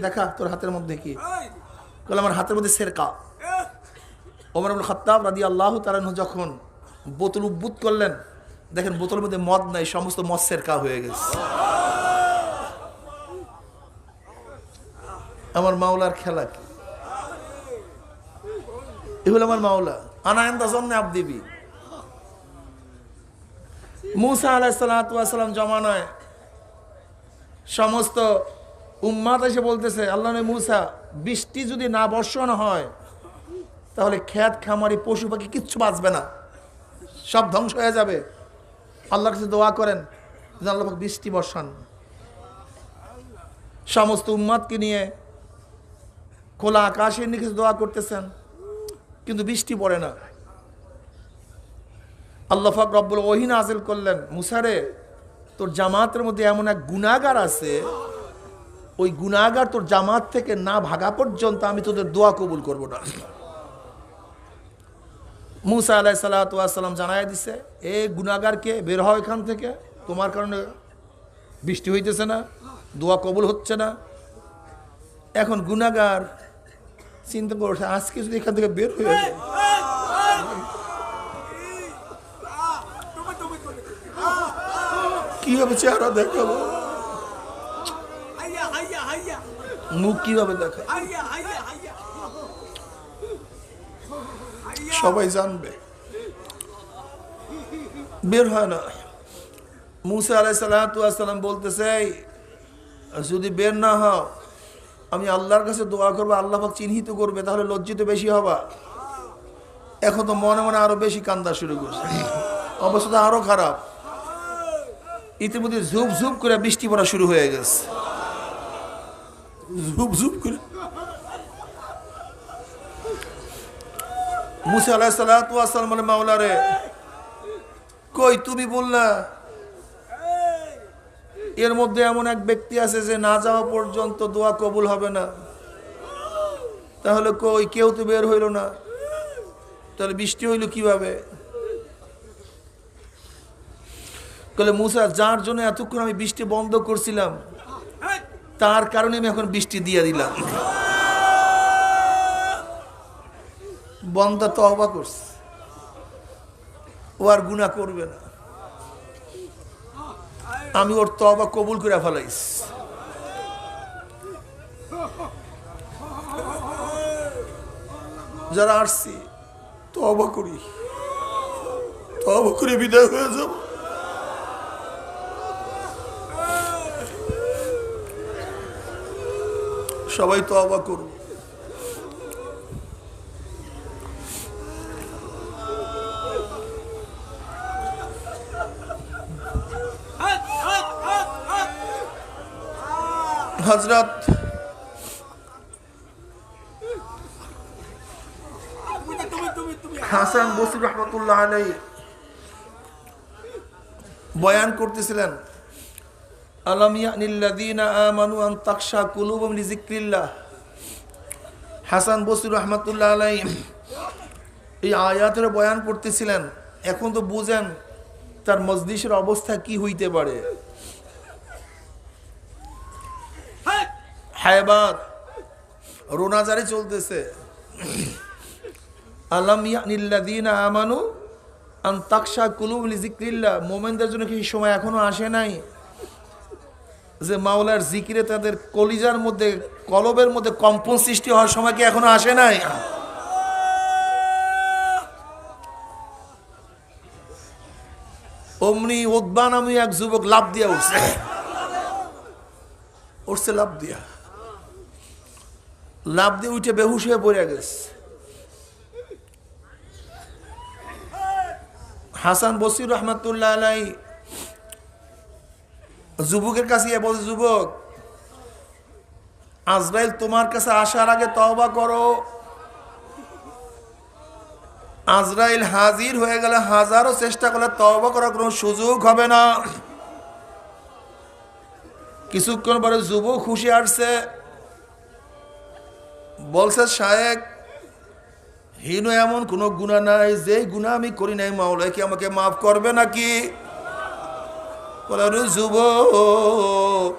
দেখা তোর হাতের মধ্যে কি। বলে, আমার হাতের মধ্যে সেরকা। ওমর ইবনে খাত্তাব রাদিয়াল্লাহু তাআলা যখন বোতল উদ্বুত করলেন, দেখেন বোতলের মধ্যে মদ নাই, সমস্ত মদ সেরকা হয়ে গেছে। আমার মাওলার খেলা কি? এগুলো আমার মাওলা। আনা ইনদা যন্নি আবদি বি। মুসা আলাইহিস সালাতু ওয়াস সালাম জমানায় সমস্ত উম্মাত এসে বলতেছে, আল্লাহ নবী মুসা, বৃষ্টি যদি না বর্ষণ হয় তাহলে খেত খামারি পশু পাখি কিচ্ছু বাঁচবে না, সব ধ্বংস হয়ে যাবে। আল্লাহর কাছে দোয়া করেন যে আল্লাহ পাক বৃষ্টি বর্ষান। সমস্ত উম্মাতকে নিয়ে খোলা আকাশের নিচে দোয়া করতেছেন, কিন্তু বৃষ্টি পড়ে না। আল্লাহ পাক রব্বুল ওহী নাযিল করলেন, মুসা রে, তোর জামাতের মধ্যে এমন এক গুনাহগার আছে, ওই গুনাহগার তোর জামাত থেকে না ভাগা পর্যন্ত আমি তোদের দোয়া কবুল করব না। মুসা আলাইহিস সালাতু ওয়াস সালাম জানায় দিছে, এ গুনাহগারকে বের হও এখান থেকে, তোমার কারণে বৃষ্টি হইতেছে না, দোয়া কবুল হচ্ছে না। এখন গুনাহগার চিন্তা করছে, আজকে যদি এখান থেকে বের হয়ে যায় কিভাবে চেহারা দেখাবো, মুখ কিভাবে দেখা, সবাই জানবে। বের হয় না। মুসা আলাইহিস সালাতু ওয়াস সালাম বলতেছে, যদি বের না হও আমি আল্লাহর কাছে দোয়া করবো, আল্লাহ পাক চিহ্নিত করবে, তাহলে লজ্জিত বেশি হবা। এখন তো মনে মনে আরো বেশি কান্দা শুরু করছে, অবস্থা আরো খারাপ। ইতিমধ্যে ঝুপ ঝুপ করে বৃষ্টি পড়া শুরু হয়ে গেছে, ঝুপ ঝুপ করে। মুসা আলাইহিস সালাতু ওয়াস সালাম বলে, মাওলা রে, কই তুমি বললা এর মধ্যে এমন এক ব্যক্তি আছে যে না যাওয়া পর্যন্ত দোয়া কবুল হবে না। তাহলে কই কেউ তো বের হইল না, তাহলে বৃষ্টি হইল কিভাবে? বলে মুসা, যার জন্য এতক্ষণ আমি বৃষ্টি বন্ধ করছিলাম তার কারণে আমি এখন বৃষ্টি দিয়ে দিলাম। বন্দা তওবা করছে, ও আর গুনাহ করবে না, আমি ওর তওবা কবুল করে ফেলাইছি। যারা আসছি তওবা করি, তওবা করে বিদায় হয়ে যাব। সবাই তওবা করব। হযরত হাসান বসরি রহমাতুল্লাহ আলাইহি বয়ান করতেছিলেন, আলাম ইয়ানিল্লাযীনা আমানু আন তাখশা কুলুবুহুম লিযিকরিল্লাহ। হাসান বসরি রহমাতুল্লাহ আলাইহি এই আয়াতের বয়ান করতেছিলেন। এখন তো বুঝেন তার মজলিসের অবস্থা কি হইতে পারে। হায়বাত রোনাজারি চলতেছে। আলাম ইয়ানিল্লাযীনা আমানু আন তাখশা কুলুবুহুম লিযিকরিল্লাহ। মুমিনদের জন্য কি সময় এখনো আসে নাই যে মাওলার জিকিরে তাদের কলিজার মধ্যে, কলবের মধ্যে কম্পন সৃষ্টি হওয়ার সময় কি এখনো আসে নাই? অমনি উতবা নামে এক যুবক লাফ দিয়া উঠছে, লাফ দিয়ে উঠে বেহুশ হয়ে পড়ে গেছে। হাসান বসরি রহমাতুল্লাহ আলাইহি যুবকের কাছে বলছে, যুবক, আজরাইল তোমার কাছে আসার আগে তওবা করো। আজরাইল হাজির হয়ে গেলে হাজারো চেষ্টা করলে তওবা করার কোনো সুযোগ হবে না। কিছুক্ষণ পরে যুবক খুশি আসছে, বলছে, শায়েখ, হীন এমন কোনো গুনাহ নাই যে গুনাহ আমি করি নাই, মাওলা কি আমাকে মাফ করবে নাকি? বলে, যুবক,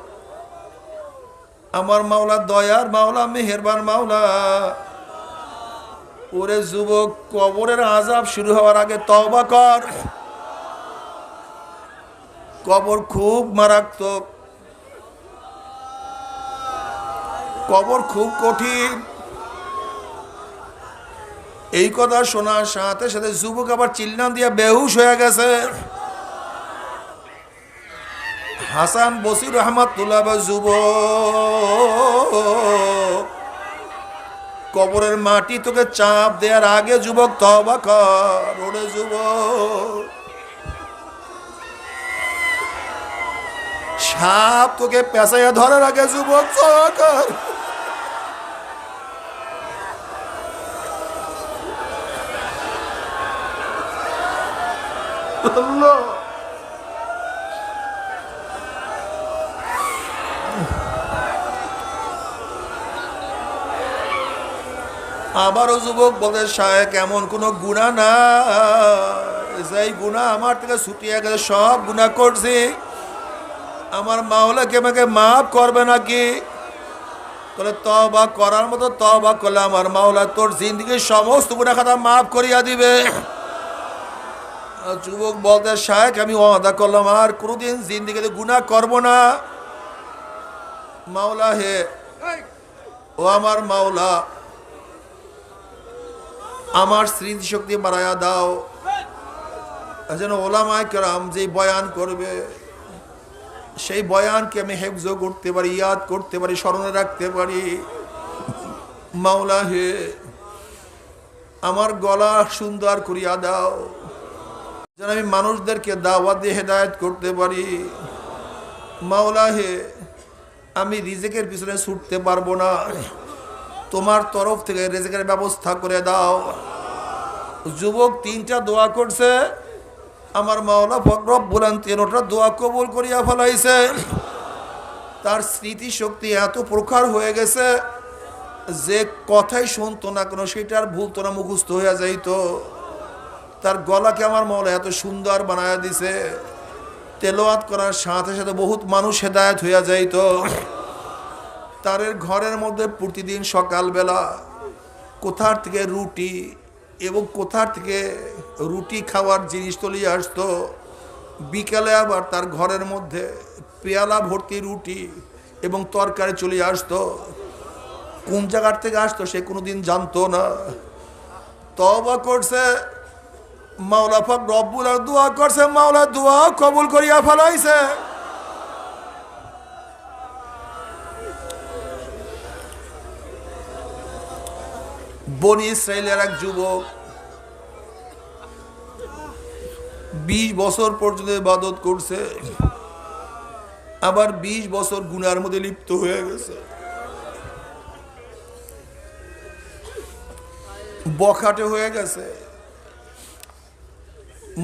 আমার মাওলা দয়ার মাওলা, মেহেরবান মাওলা। ওরে যুবক, কবরের আযাব শুরু হওয়ার আগে তওবা কর। কবর খুব মারাত্মক, কবর খুব কঠিন। এই কথা শোনার সাথে সাথে যুবক আবার চিল্লান দিয়া বেহুশ হয়ে গেছে। হাসান বসরি রহমাতুল্লাহ যুবক, কবরের মাটি তোকে চাপ দেওয়ার আগে যুবক তওবা কর। ওরে যুবক, সাপ তোকে পেঁচাইয়া ধরার আগে যুবক তওবা কর। আল্লাহ, আবারও যুবক বলে, শায়েখ, এমন কোন গুনাহ না যেই গুনাহ আমার থেকে ছুটিয়ে গেছে, সব গুনাহ করছি, আমার মাওলা কি আমাকে মাফ করবে নাকি? তাহলে তওবা করার মতো তওবা করলে আমার মাওলা তোর জিন্দেগির সমস্ত গুনাহ খাতা মাফ করিয়া দিবে। যুবক বলতে, শায়েখ, আমি ওয়াদা করলাম আর কোনোদিন জিন্দেগিতে গুনাহ করব না। মাওলা হে, ও আমার মাওলা, আমার স্মৃতিশক্তি বাড়ায়া দাও, যেন ওলামায়ে কেরাম যে বয়ান করবে সেই বয়ানকে আমি হেফজ করতে পারি, ইয়াদ করতে পারি, স্মরণে রাখতে পারি। মাওলা হে, আমার গলা সুন্দর করিয়া দাও, যেন আমি মানুষদেরকে দাওয়াত দিয়ে হেদায়েত করতে পারি। মাওলা হে, আমি রিজিকের পিছনে ছুটতে পারবো না, তোমার তরফ থেকে রিজিকের ব্যবস্থা করে দাও। যুবক তিনটা দোয়া করছে, আমার মাওলা রব্বুল আলামিন তিনটা দোয়া কবুল করিয়া ফেলাইছে। তার স্মৃতিশক্তি এত প্রখর হয়ে গেছে যে কথাই শুনতো না কোনো সেটার ভুলতো না, মুখস্থ হয়ে যাইত। তার গলাকে আমার মৌলা এত সুন্দর বানায়া দিছে, তেলাওয়াত করার সাথে সাথে বহুত মানুষ হেদায়েত হইয়া যাইত। তার ঘরের মধ্যে প্রতিদিন সকালবেলা কোথার থেকে রুটি এবং কোথার থেকে রুটি খাওয়ার জিনিস তলিয়ে আসতো। বিকালে আবার তার ঘরের মধ্যে পেয়ালা ভর্তি রুটি এবং তরকারি চলে আসতো। কোন জায়গার থেকে আসতো সে কোনোদিন জানতো না। তওবা করছে, মাওলা পাক রব্বুল আর দোয়া করছে, মাওলা দোয়া কবুল করিয়া ফেলাইছে। বনি ইসরাইলের এক যুবক 20 বছর পর্যন্ত ইবাদত করছে, আবার 20 বছর গুনার মধ্যে লিপ্ত হয়ে গেছে। বখাটে হয়ে গেছে।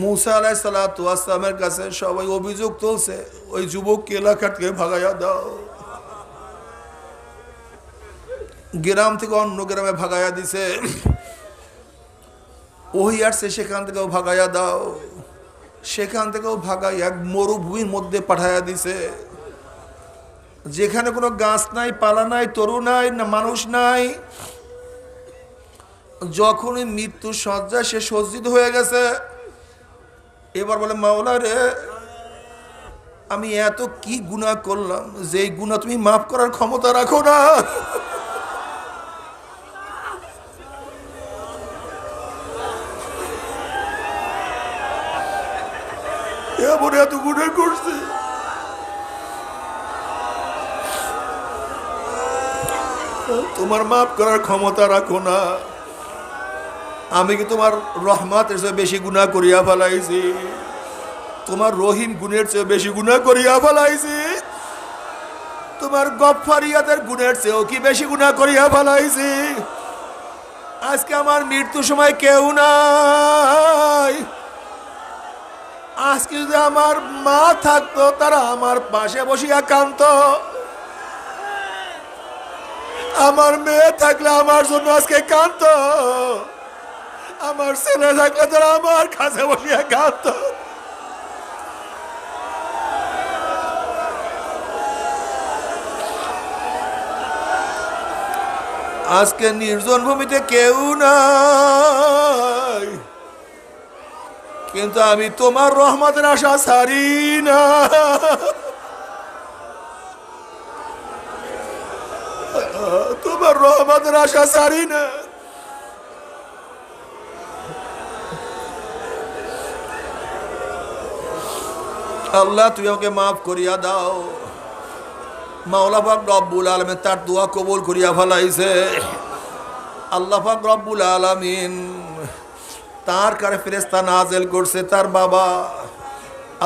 মুসা আলাইহিস সালাতু ওয়াস সালামের কাছে সবাই অভিযোগ তুলছে, ওই যুবককে এলাকা থেকে ভাগাইয়া দাও। গ্রাম থেকে অন্য গ্রামে ভাগাইয়া দিছে। ওহি আসছে, সেখান থেকেও ভাগাইয়া দাও। সেখান থেকেও ভাগাই এক মরুভূমির মধ্যে পাঠাইয়া দিছে, যেখানে কোনো গাছ নাই, পালা নাই, তরু নাই, না মানুষ নাই। যখনই মৃত্যু সজ্জায় সে সজ্জিত হয়ে গেছে, এবার বলে, মাওলা রে, আমি এত কি গুনাহ করলাম যে এই গুনাহ তুমি মাফ করার ক্ষমতা রাখো না। এমন এত গুনাহ করছে, তোমার মাফ করার ক্ষমতা রাখো না। আমি কি তোমার রহমতের চেয়ে বেশি গুনাহ করিয়া ফেলাইছি? তোমার রহিম গুণের চেয়ে বেশি গুনাহ করিয়া ফেলাইছি? তোমার গফফারিয়াতের গুণের চেয়েও কি বেশি গুনাহ করিয়া ফেলাইছি? আজকে আমার মৃত্যু সময় কেউ নাই। আজকে যদি আমার মা থাকতো, তারা আমার পাশে বসিয়া কাঁদতো। আমার মেয়ে থাকলে আমার জন্য আজকে কাঁদতো। আমার ছেলে থাকলে তারা আমার কাছে বসিয়া কাঁদতো। আজকে নির্জন ভূমিতে কেউ নাই, কিন্তু আমি তোমার রহমতের আশা ছাড়ি না। তোমার রহমতের আশা ছাড়ি না। আল্লাহ, তুমি আমাকে মাফ করিয়া দাও। মাওলা পাক রব্বুল আলামিন তার দোয়া কবুল করিয়া ফেলাইছে। আল্লাহ পাক রব্বুল আলামিন তার কারে ফেরেশতা নাযিল করছে। তার বাবা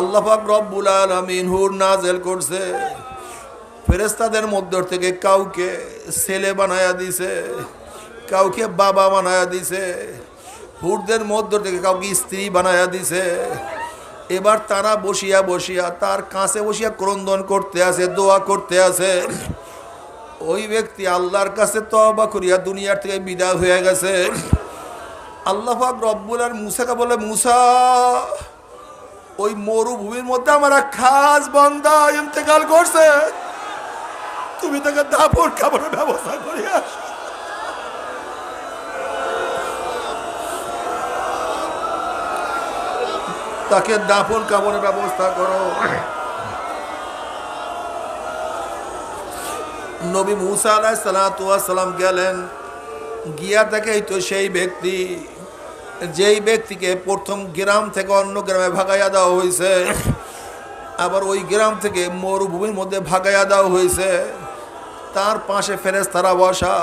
আল্লাহ পাক রব্বুল আলামিন হুর নাযিল করছে। ফেরেশতাদের মধ্য থেকে কাউকে ছেলে বানায়া দিছে, কাউকে বাবা বানায়া দিছে। হুরদের মধ্য থেকে কাউকে স্ত্রী বানায়া দিছে। এবার তারা বসিয়া বসিয়া তার কাছে বসিয়া ক্রন্দন করতে আছে, দোয়া করতে আছে। ওই ব্যক্তি আল্লাহর কাছে তওবা করিয়া দুনিয়ার থেকে বিদায় হয়ে গেছে। আল্লাহ পাক রব্বুল আর মুসাকে বলে, মুসা, ওই মরুভূমির মধ্যে আমার এক খাস বান্দা ইন্তেকাল করছে, তুমি তাকে দাফন কাফনের ব্যবস্থা করিয়া আসো। তাকে দাফন কাফনের ব্যবস্থা করো। নবী মুসা আলাইহিস সালাতু ওয়াস সালাম গেলেন, গিয়া দেখে তো সেই ব্যক্তি, যেই ব্যক্তিকে প্রথম গ্রাম থেকে অন্য গ্রামে ভাগাইয়া দেওয়া হয়েছে, আবার ওই গ্রাম থেকে মরুভূমির মধ্যে ভাগাইয়া দেওয়া হয়েছে, তার পাশে ফেরেশতারা বসা।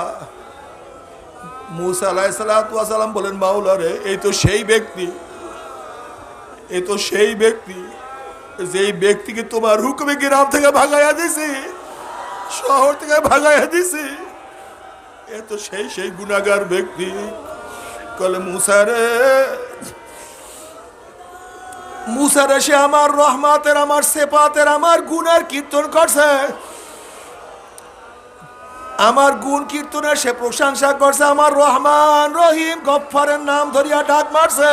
মুসা আলাইহিস সালাতু ওয়াস সালাম বলেন, মাওলা রে, এই তো সেই ব্যক্তি, এই তো সেই ব্যক্তি যেই ব্যক্তিকে তোমার হুকুমে গ্রাম থেকে ভাগাইয়া দিছি, শহর থেকে ভাগাইয়া দিছি। এ তো সেই গুনাহগার ব্যক্তি। কলে, মুসা রে, সে আমার রহমতের, আমার সেফাতের, আমার গুনার কীর্তন করছে। আমার গুণ কীর্তনের সে প্রশংসা করছে, আমার রহমান রহিম গফফারের নাম ধরিয়া ডাক মারছে।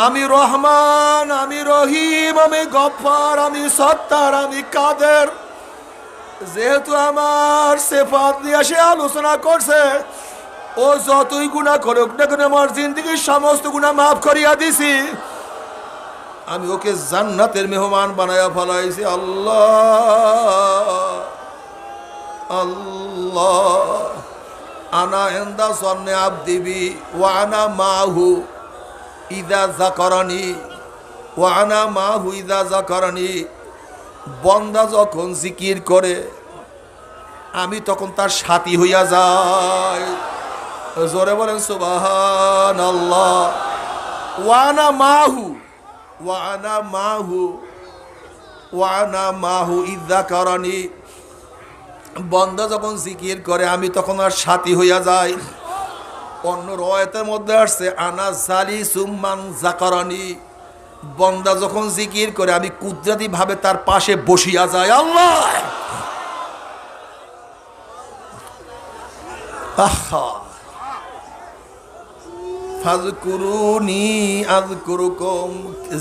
আমি রহমান, আমি রহিম, আমি গফফার, আমি সত্তার, আমি কাদের। যেহেতু আমার সিফাত নিয়ে সে আলোচনা করছে, ও যতই গুনাহ করুক না কেন আমার জিন্দেগির সমস্ত গুনাহ মাফ করিয়া দিছি। আমি ওকে জান্নাতের মেহমান বানায়া ফেলাইছি। আল্লাহ আল্লাহ, আনা ইনদা যন্নি আবদি বি ওয়া আনা মাহু ইযা যাকারানি ওয়া আনা মাহু ইযা যাকারানি। বান্দা যখন জিকির করে আমি তখন তার সাথী হইয়া যাই। জোরে বলেন সুবহানাল্লাহ। ওয়া আনা মাহু ওয়া আনা মাহু ওয়া আনা মাহু ইযা যাকারানি। বান্দা যখন জিকির করে আমি তখন আর সাথী হইয়া যাই। অন্য রওয়ায়াতের মধ্যে আসছে আনা জালিসুম মান যাকারানি। বান্দা যখন জিকির করে আমি কুদরতি ভাবে তার পাশে বসিয়া যাই। আল্লাহ আহা, ফাযকুরুনি আযকুরুকুম।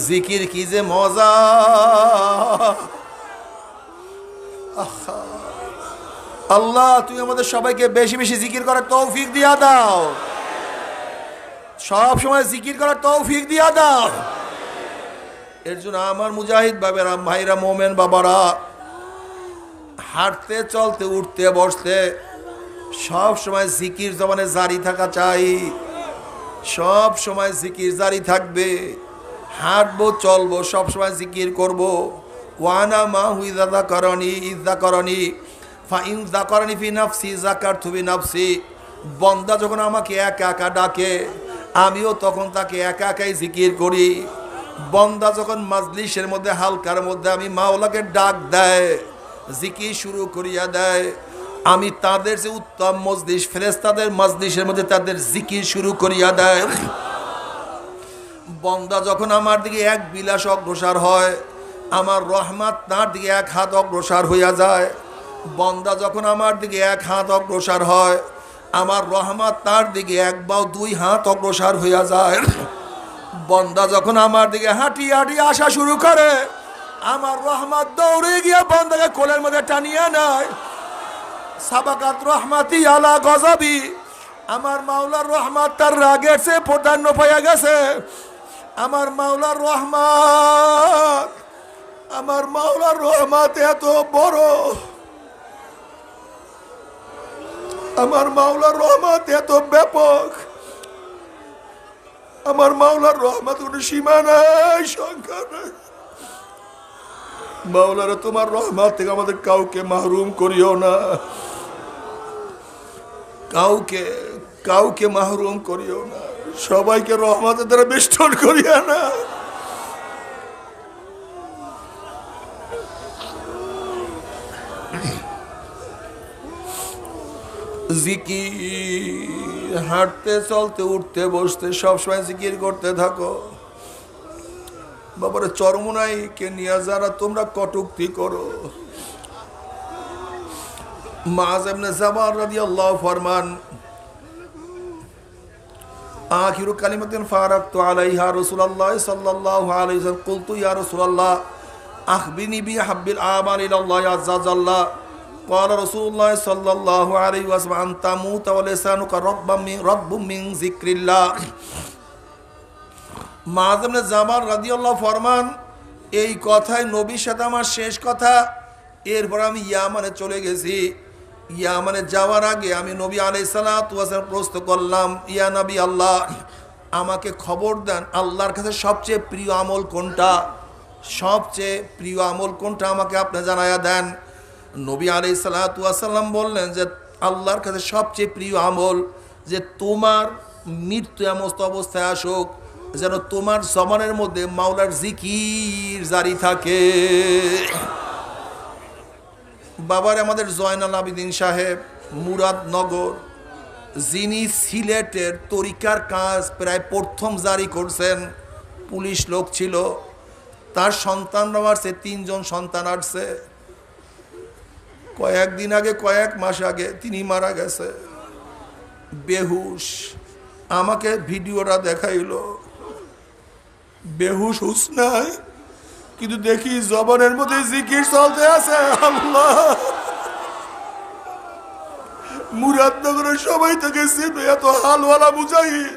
জিকির কি যে মজা। আহা, আল্লাহ তুমি আমাদের সবাইকে বেশি বেশি জিকির করার তৌফিক দিয়া দাও, সব সময় জিকির করার তৌফিক দিয়া দাও। এর জন্য আমার মুজাহিদ বাবারা, ভাইরা, মোমেন বাবারা, হাঁটতে চলতে উঠতে বসতে সব সময় জিকির জবানে জারি থাকা চাই। সব সময় জিকির জারি থাকবে। হাঁটবো চলবো সব সময় জিকির করবো। ওয়ানা মা হুইদা যাকারানি ইযা যাকারানি ফাইন যাকারানি ফি নাফসি যাকারতু বি নাফসি। বান্দা যখন আমাকে একা একা ডাকে আমিও তখন তাকে একা একাই জিকির করি। বান্দা যখন মাজলিসের মধ্যে হালকার মধ্যে আমি মাওলাকে ডাক দেয়, জিকির শুরু করিয়া দেয়, আমি তাদের যে উত্তম মজলিস ফেরেশতাদের মজলিসের মধ্যে তাদের জিকির শুরু করিয়া দেয়। বান্দা যখন আমার দিকে এক বিলাস অগ্রসর হয় আমার রহমত তার দিকে এক হাত অগ্রসর হইয়া যায়। বান্দা যখন আমার দিকে এক হাত অগ্রসর হয় আমার রহমত তার দিকে এক বা দুই হাত অগ্রসর হইয়া যায়। বান্দা যখন আমার দিকে হাঁটি হাঁটি আসা শুরু করে আমার রহমত দৌড়ে গিয়ে বান্দাকে কোলের মধ্যে টানিয়া নেয়। সাবাকাত রহমাতি আলা গজাবি। আমার মাওলার রহমত তার রাগের চেয়ে প্রাধান্য পাইয়া গেছে। আমার মাওলার রহমত, আমার মাওলার রহমত এত বড়, আমার মাওলার রহমত এত ব্যাপক, আমার মাওলার রহমত কোনো সীমা নাই, সংখ্যা নাই। মাওলারা তোমার রহমত থেকে আমাদের কাউকে মাহরুম করিও না, কাউকে কাউকে মাহরুম করিও না, সবাইকে রহমতের দ্বারা বেষ্টন করিও না। জিকির হাঁটতে চলতে উঠতে বসতে সবসময় জিকির করতে থাকো। বাবারে চরমোনাইকে নিয়ে যারা তোমরা কটূক্তি করো, মুআয ইবনে জাবাল রাদিয়াল্লাহু ফরমান আখিরু কালিমাতিন ফারাকতু আলাইহা রাসূলুল্লাহ সাল্লাল্লাহু আলাইহি ওয়াসাল্লাম কুলতু ইয়া রাসূলুল্লাহ আখবিরনি বিহাব্বিল আমাল ইলাল্লাহি আযজা জাল্লা ক্বালা রাসূলুল্লাহ সাল্লাল্লাহু আলাইহি ওয়াসাল্লাম আন তামুতা ওয়া লিসানুকা রাব্বুম মিন যিকরিল্লাহ। মুআয ইবনে জাবাল রাদিয়াল্লাহু ফরমান এই কথাই নবীর সাথে আমার শেষ কথা। এরপর আমি ইয়ামানে চলে গেছি। ইয়ামানে যাওয়ার আগে আমি নবী আলাইহিস সালাতু ওয়াস সালাম প্রশ্ন করলাম, ইয়া নবী আল্লাহ, আমাকে খবর দেন আল্লাহর কাছে সবচেয়ে প্রিয় আমল কোনটা, সবচেয়ে প্রিয় আমল কোনটা আমাকে আপনি জানায়া দেন। নবী আলাইহিস সালাতু ওয়াস সালাম বললেন যে আল্লাহর কাছে সবচেয়ে প্রিয় আমল যে তোমার মৃত্যু এমন অবস্থায় আসুক যেন তোমার জমানের মধ্যে মাওলার জিকির জারি থাকে। বাবার আমাদের জয়নাল আবিদিন সাহেব মুরাদনগর, যিনি সিলেটের তরিকার কাজ প্রায় প্রথম জারি করছেন, পুলিশ লোক ছিল, তার সন্তানরাও আসছে, 3 জন সন্তান আসছে। কয়েকদিন আগে, কয়েক মাস আগে তিনি মারা গেছে, বেহুশ। আমাকে ভিডিওটা দেখাইলো, বেহুশ হুশ নাই, কিন্তু দেখি জবানের মধ্যে জিকির চলতে আছে। আল্লাহ, মুরাদনগরের সবাই থেকে চিনবে, এত হালওয়ালা মুজাহিদ।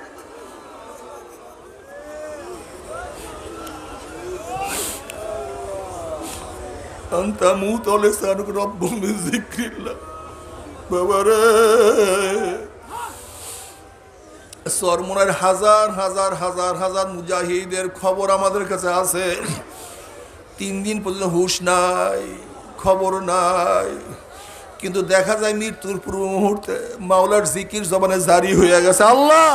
আনতা মুত লিসানুক রব্বু মিন যিকরিল্লাহ। বাবারে, চরমনের হাজার হাজার হাজার হাজার মুজাহিদের খবর আমাদের কাছে আছে। 3 দিন পর্যন্ত হুশ নাই, খবর নাই, কিন্তু দেখা যায় মৃত্যুর পূর্ব মুহূর্তে মাওলার জিকির জবানে জারি হয়ে গেছে। আল্লাহ,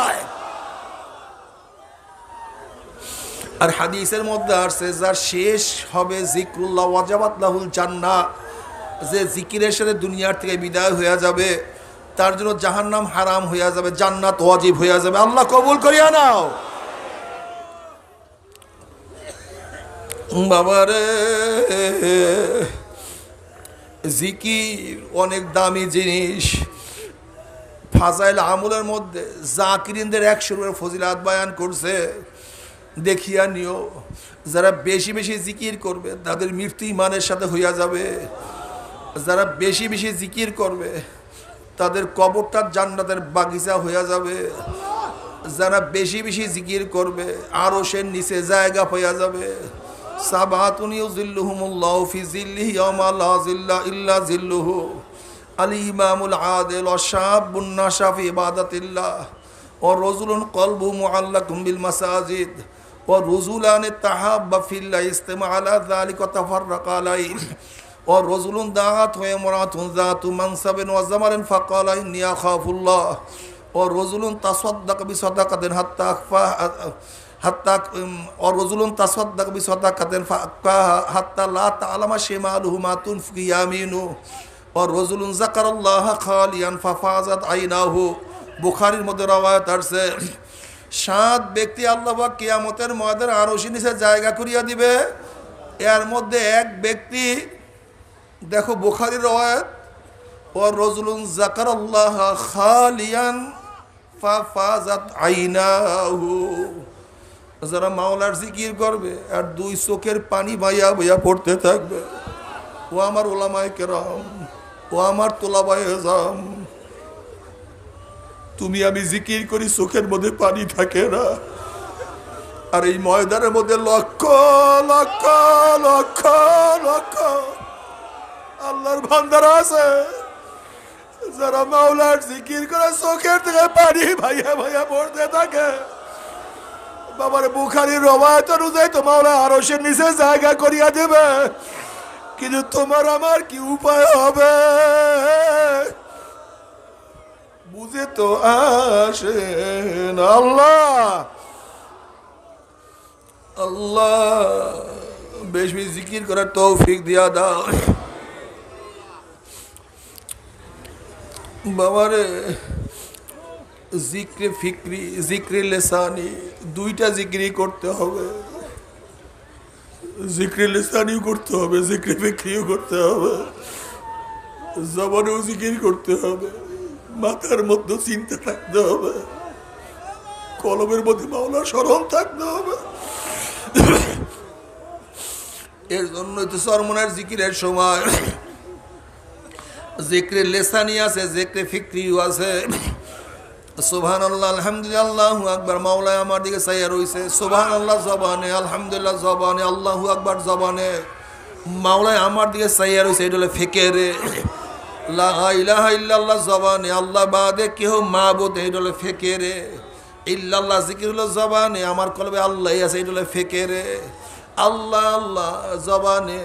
আর হাদিসের মধ্যে আসছে যার শেষ হবে জিক্রুল্লাহ ওয়াজাবাত লাহুল জান্নাহ, যে জিকিরের সাথে দুনিয়ার থেকে বিদায় হয়ে যাবে তার জন্য জাহান্নাম হারাম হয়ে যাবে, জান্নাত ওয়াজিব হয়ে যাবে। আল্লাহ কবুল করিয়া নাও। বাবারে, জিকির অনেক দামি জিনিস। ফাজাইল আমলের মধ্যে জাকিরিনদের 100 ফজিলাত বয়ান করছে, দেখিয়া নিও। যারা বেশি বেশি জিকির করবে তাদের মৃত্যু ইমানের সাথে হইয়া যাবে। যারা বেশি বেশি জিকির করবে তাদের কবরটা জান্নাতের বাগিচা হইয়া যাবে। যারা বেশি বেশি জিকির করবে আরশের নিচে জায়গা হইয়া যাবে। সাবাতুন ইউযিল্লুহুমুল্লাহু ফি যিল্লিহি ইয়াওমা লা যিল্লা ইল্লা যিল্লুহু, আল ইমামুল আদিল ওয়া শাবুন নাশা ফি ইবাদাতিল্লাহ ওয়া রাজুলুন কলবুহু মুআল্লাকুম বিল মাসাজিদ ওয়া রাজুলান তাহাব্বা ফিল্লাহ ইজতামা আলা যালিকা ওয়া তাফাররাকা আলাইহি ওয়া রাজুলুন দাআত ওয়া ইমরাতুন যাতু মানসাবিন ওয়া জামালিন ফাকালা ইন্নী আখাফুল্লাহ ওয়া রাজুলুন তাসাদদাকা বিসাদাকাতিন হাত্তা আখফা ওয়া রাজুলুন তাসাদদাকা বিসাদাকাতিন ফাআকাহা হাত্তা লা তা'লামা শিমালুহু মা তুনফিকু ইয়ামিনুহু ওয়া রাজুলুন যাকারাল্লাহা খালিয়ান ফাফাযাত আইনাহু। বুখারীর মধ্যে রওয়ায়াত আছে, 7 ব্যক্তি আল্লাহ পাক কিয়ামতের ময়দানে আরশের নিচে জায়গা করিয়া দিবে। এর মধ্যে এক ব্যক্তি, দেখো বুখারীর রওয়ায়াত, ওয়া রাজুলুন যাকারাল্লাহা খালিয়ান ফাফাযাত আইনাহু। যারা মাওলার জিকির করবে আর 2 চোখের পানি বাইয়া বাইয়া পড়তে থাকবে। ও আমার উলামায়ে কেরাম, ও আমার তোলাবায়ে আযম, তুমি আমি জিকির করি, চোখের মধ্যে পানি থাকে না। আর এই ময়দানের মধ্যে লক্ষ লক্ষ লক্ষ লক্ষ আল্লাহর বান্দারা আছে যারা মাওলার জিকির করে চোখের থেকে পানি ভাইয়া ভাইয়া পড়তে থাকে। বাবার বুখারীর রওয়ায়াত অনুযায়ী তো মাওলা আরশের নিচে জায়গা করিয়া দেবে, কিন্তু তোমার আমার কি উপায় হবে বুঝে তো আসে না। আল্লাহ আল্লাহ বেশ বেশি জিকির করার তৌফিক দিয়া দাও। বাবারে, জিক্রে ফিক্রি, জিক্রে লেসানি, 2টা জিক্রি করতে হবে। জিক্রে লেসানিও করতে হবে, জিক্রে ফিক্রিও করতে হবে, জবানেও জিকির করতে হবে, মাথার মধ্যে চিন্তা থাকতে হবে, কলমের মধ্যে মাওলার স্মরণ থাকতে হবে। এর জন্যই তো চরমনের জিকিরের সময় জিক্রে লেসানি আছে, জিক্রে ফিক্রিও আছে। সুবহানাল্লাহ, আলহামদুলিল্লাহ, আল্লাহু আকবার, মাওলা আমার দিকে চাইয়া রইছে। সুবহানাল্লাহ জবানে, আলহামদুলিল্লাহ জবানে, আল্লাহু আকবার জবানে, মাওলা আমার দিকে চাইয়া রইছে। এটা হলো ফিকিরে। লা ইলাহা ইল্লাল্লাহ জবানে, আল্লাহ বাদে কেউ মাবুদ, এটা হলো ফিকিরে। ইল্লাল্লাহ জিকির হলো জবানে, আমার কলবে আল্লাহই আছে, এটা হলো ফিকিরে। আল্লাহ আল্লাহ জবানে,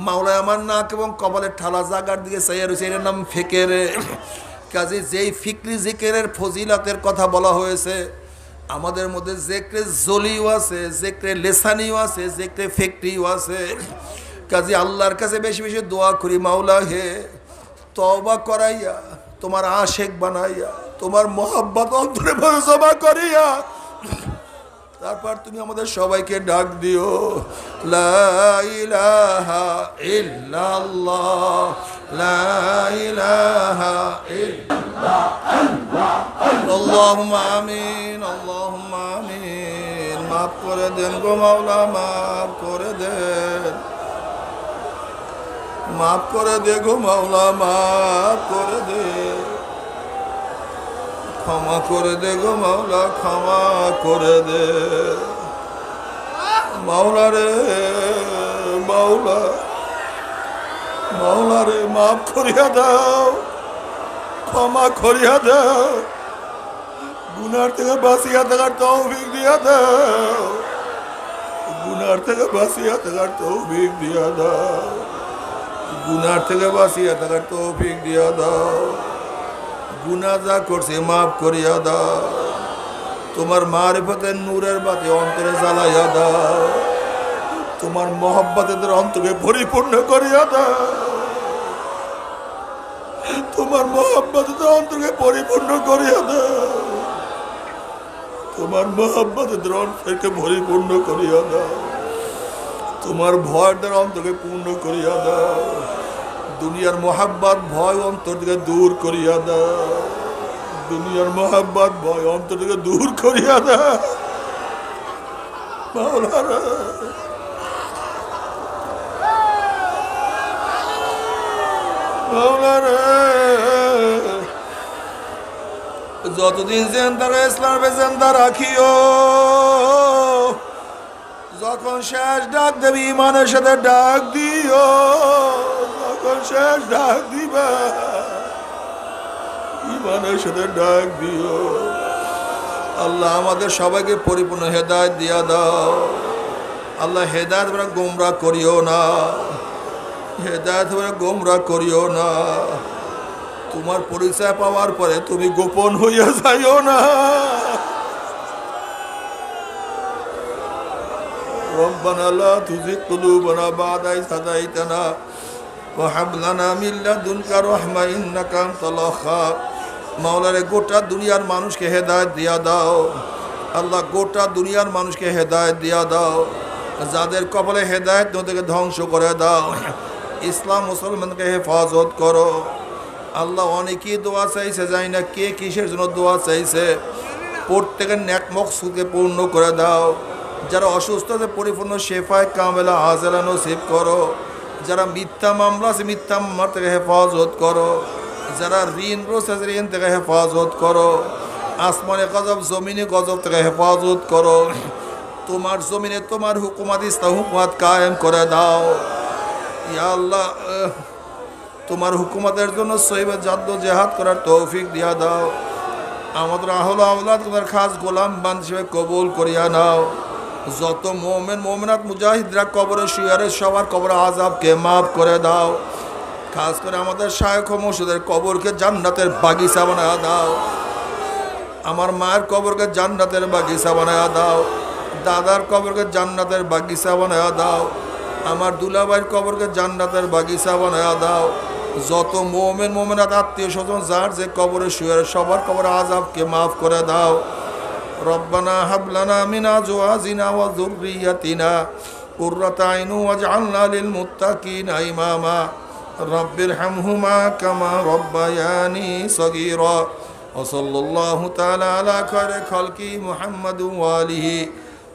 মাওলা আমার নাক এবং কপালের ঠালা জায়গার দিকে চাইয়া রয়েছে, এটার নাম ফিকিরে। কাজে যেই ফিক্রি জিকিরের ফজিলাতের কথা বলা হয়েছে, আমাদের মধ্যে জিক্রে জলিও আছে, জিক্রে লেসানিও আছে, জিক্রে ফিক্রিও আছে। কাজে আল্লাহর কাছে বেশি বেশি দোয়া করি, মাওলা হে তওবা করাইয়া, তোমার আশেক বানাইয়া, তোমার মোহাব্বত অন্তরে ভরে জমা করিয়া, তারপর তুমি আমাদের সবাইকে ডাক দিও, লা ইলাহা ইল্লাল্লাহ লা ইলাহা আল্লাহুম্মা আমিন আল্লাহুম্মা আমিন। মাফ করে দেন গো মাওলা, মাফ করে দেন, মাফ করে দে গো মাওলা, মাফ করে দে, ক্ষমা করে দে গো মাওলা, ক্ষমা করে দে। মাওলা রে মাওলা, মাওলা রে মাফ করিয়া দাও, ক্ষমা করিয়া দাও, গুনার থেকে বাঁচিয়া থাকার তৌফিক দিয়া দাও, গুনার থেকে বাঁচিয়া থাকার তৌফিক দিয়া দাও, গুনার থেকে বাঁচিয়া থাকার তৌফিক দিয়া দাও। গুনাহ যা করছে মাফ করিয়া দাও, তোমার মারিফতের নূরের বাতি অন্তরে জ্বালাইয়া দাও, তোমার মহব্বতের অন্তরে পরিপূর্ণ করিয়া দাও, তোমার মহব্বতের অন্তরে পরিপূর্ণ করিয়া দাও, তোমার মহব্বতের অন্তরকে পরিপূর্ণ করিয়া দাও, তোমার ভয়ের অন্তরকে পূর্ণ করিয়া দাও, দুনিয়ার মহাব্বত ভয় অন্তর থেকে দূর করিয়া দাও, দুনিয়ার মহাব্বত ভয় অন্তর থেকে দূর করিয়া দাও। মাওলা রে মাওলা রে, যতদিন জেন্দা ইসলামে জেন্দা রাখিও, যখন শেষ ডাক দেবী ইমানের সাথে ডাক দিও, যখন শেষ ডাক দিবা ইমানের সাথে ডাক দিও। আল্লাহ আমাদের সবাইকে পরিপূর্ণ হেদায়েত দিয়া দাও। আল্লাহ হেদায়েত আমরা গোমরা করিও না, হেদায়েত আমরা গোমরা করিও না। তোমার পরিচয় পাওয়ার পরে তুমি গোপন হইয়া যাইও না। রব্বানা লা তুযিগ কুলুবানা বা'দা ইয হাদাইতানা ওয়া হাব লানা মিন লাদুনকা রাহমা ইন্নাকা আনতাল ওয়াহ্হাব। মাওলা রে গোটা দুনিয়ার মানুষকে হেদায়েত দিয়া দাও। আল্লাহ গোটা দুনিয়ার মানুষকে হেদায়েত দিয়া দাও। যাদের কপালে হেদায়েত নদীকে ধ্বংস করে দাও। ইসলাম মুসলমানকে হেফাজত করো। আল্লাহ অনেকেই দোয়া চাইছে, জানি না কে কিসের জন্য দোয়া চাইছে। প্রত্যেকের নেক মকসুদকে পূর্ণ করে দাও। যারা অসুস্থতে পরিপূর্ণ শেফায় কামেলা আজেলা নসিব করো। যারা মিথ্যা মামলা আছে মিথ্যা মামলা থেকে হেফাজত করো। যারা ঋণগ্রস্ত আছে ঋণ থেকে হেফাজত করো। আসমানে গজব জমিনে গজব থেকে হেফাজত করো। তোমার জমিনে তোমার হুকুমাত ইসলাম হুকুমাত কায়েম করে দাও। ইয়া আল্লাহ, তোমার হুকুমতের জন্য সহিবে জাদ্দ জেহাদ করার তৌফিক দিয়া দাও। আমাদের আহল আওলাদ তোমার খাস গোলাম বান্দ হিসেবে কবুল করিয়া নাও। যত মোমেন মোমেনাত মুজাহিদরা কবরে শুয়ারে সবার কবরে আযাবকে মাফ করে দাও। খাস করে আমাদের শায়খ ও মুর্শিদের কবরকে জান্নাতের বাগিচা বানায়া দাও। আমার মায়ের কবরকে জান্নাতের বাগিচা বানায়া দাও। দাদার কবরকে জান্নাতের বাগিচা বানায়া দাও। আমার দুলাভাইয়ের কবরকে জান্নাতের বাগিচা বানায়া দাও। যত মোমেন মোমেনাত আত্মীয় স্বজন যার যে কবরে শুয়ে সবার কবরে আযাবকে মাফ করে দাও। রব্বানা হাব লানা মিন আজওয়াজিনা ওয়া যুররিয়াতিনা কুররাতা আইনুন ওয়াজআলনা লিল মুত্তাকিনা ইমামা। রব্বিরহামহুমা কামা রব্বায়ানি সগীরা। ওয়া সাল্লাল্লাহু তাআলা আলা খায়রি খালকি মুহাম্মাদিন ওয়া আলিহি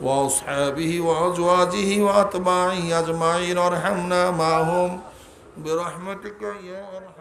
ওয়া আসহাবিহি ওয়া আজওয়াজিহি ওয়া আতবাইহি আজমাইন। আরহামনা মাহুম বিরহমাতিকা ইয়া আরহাম।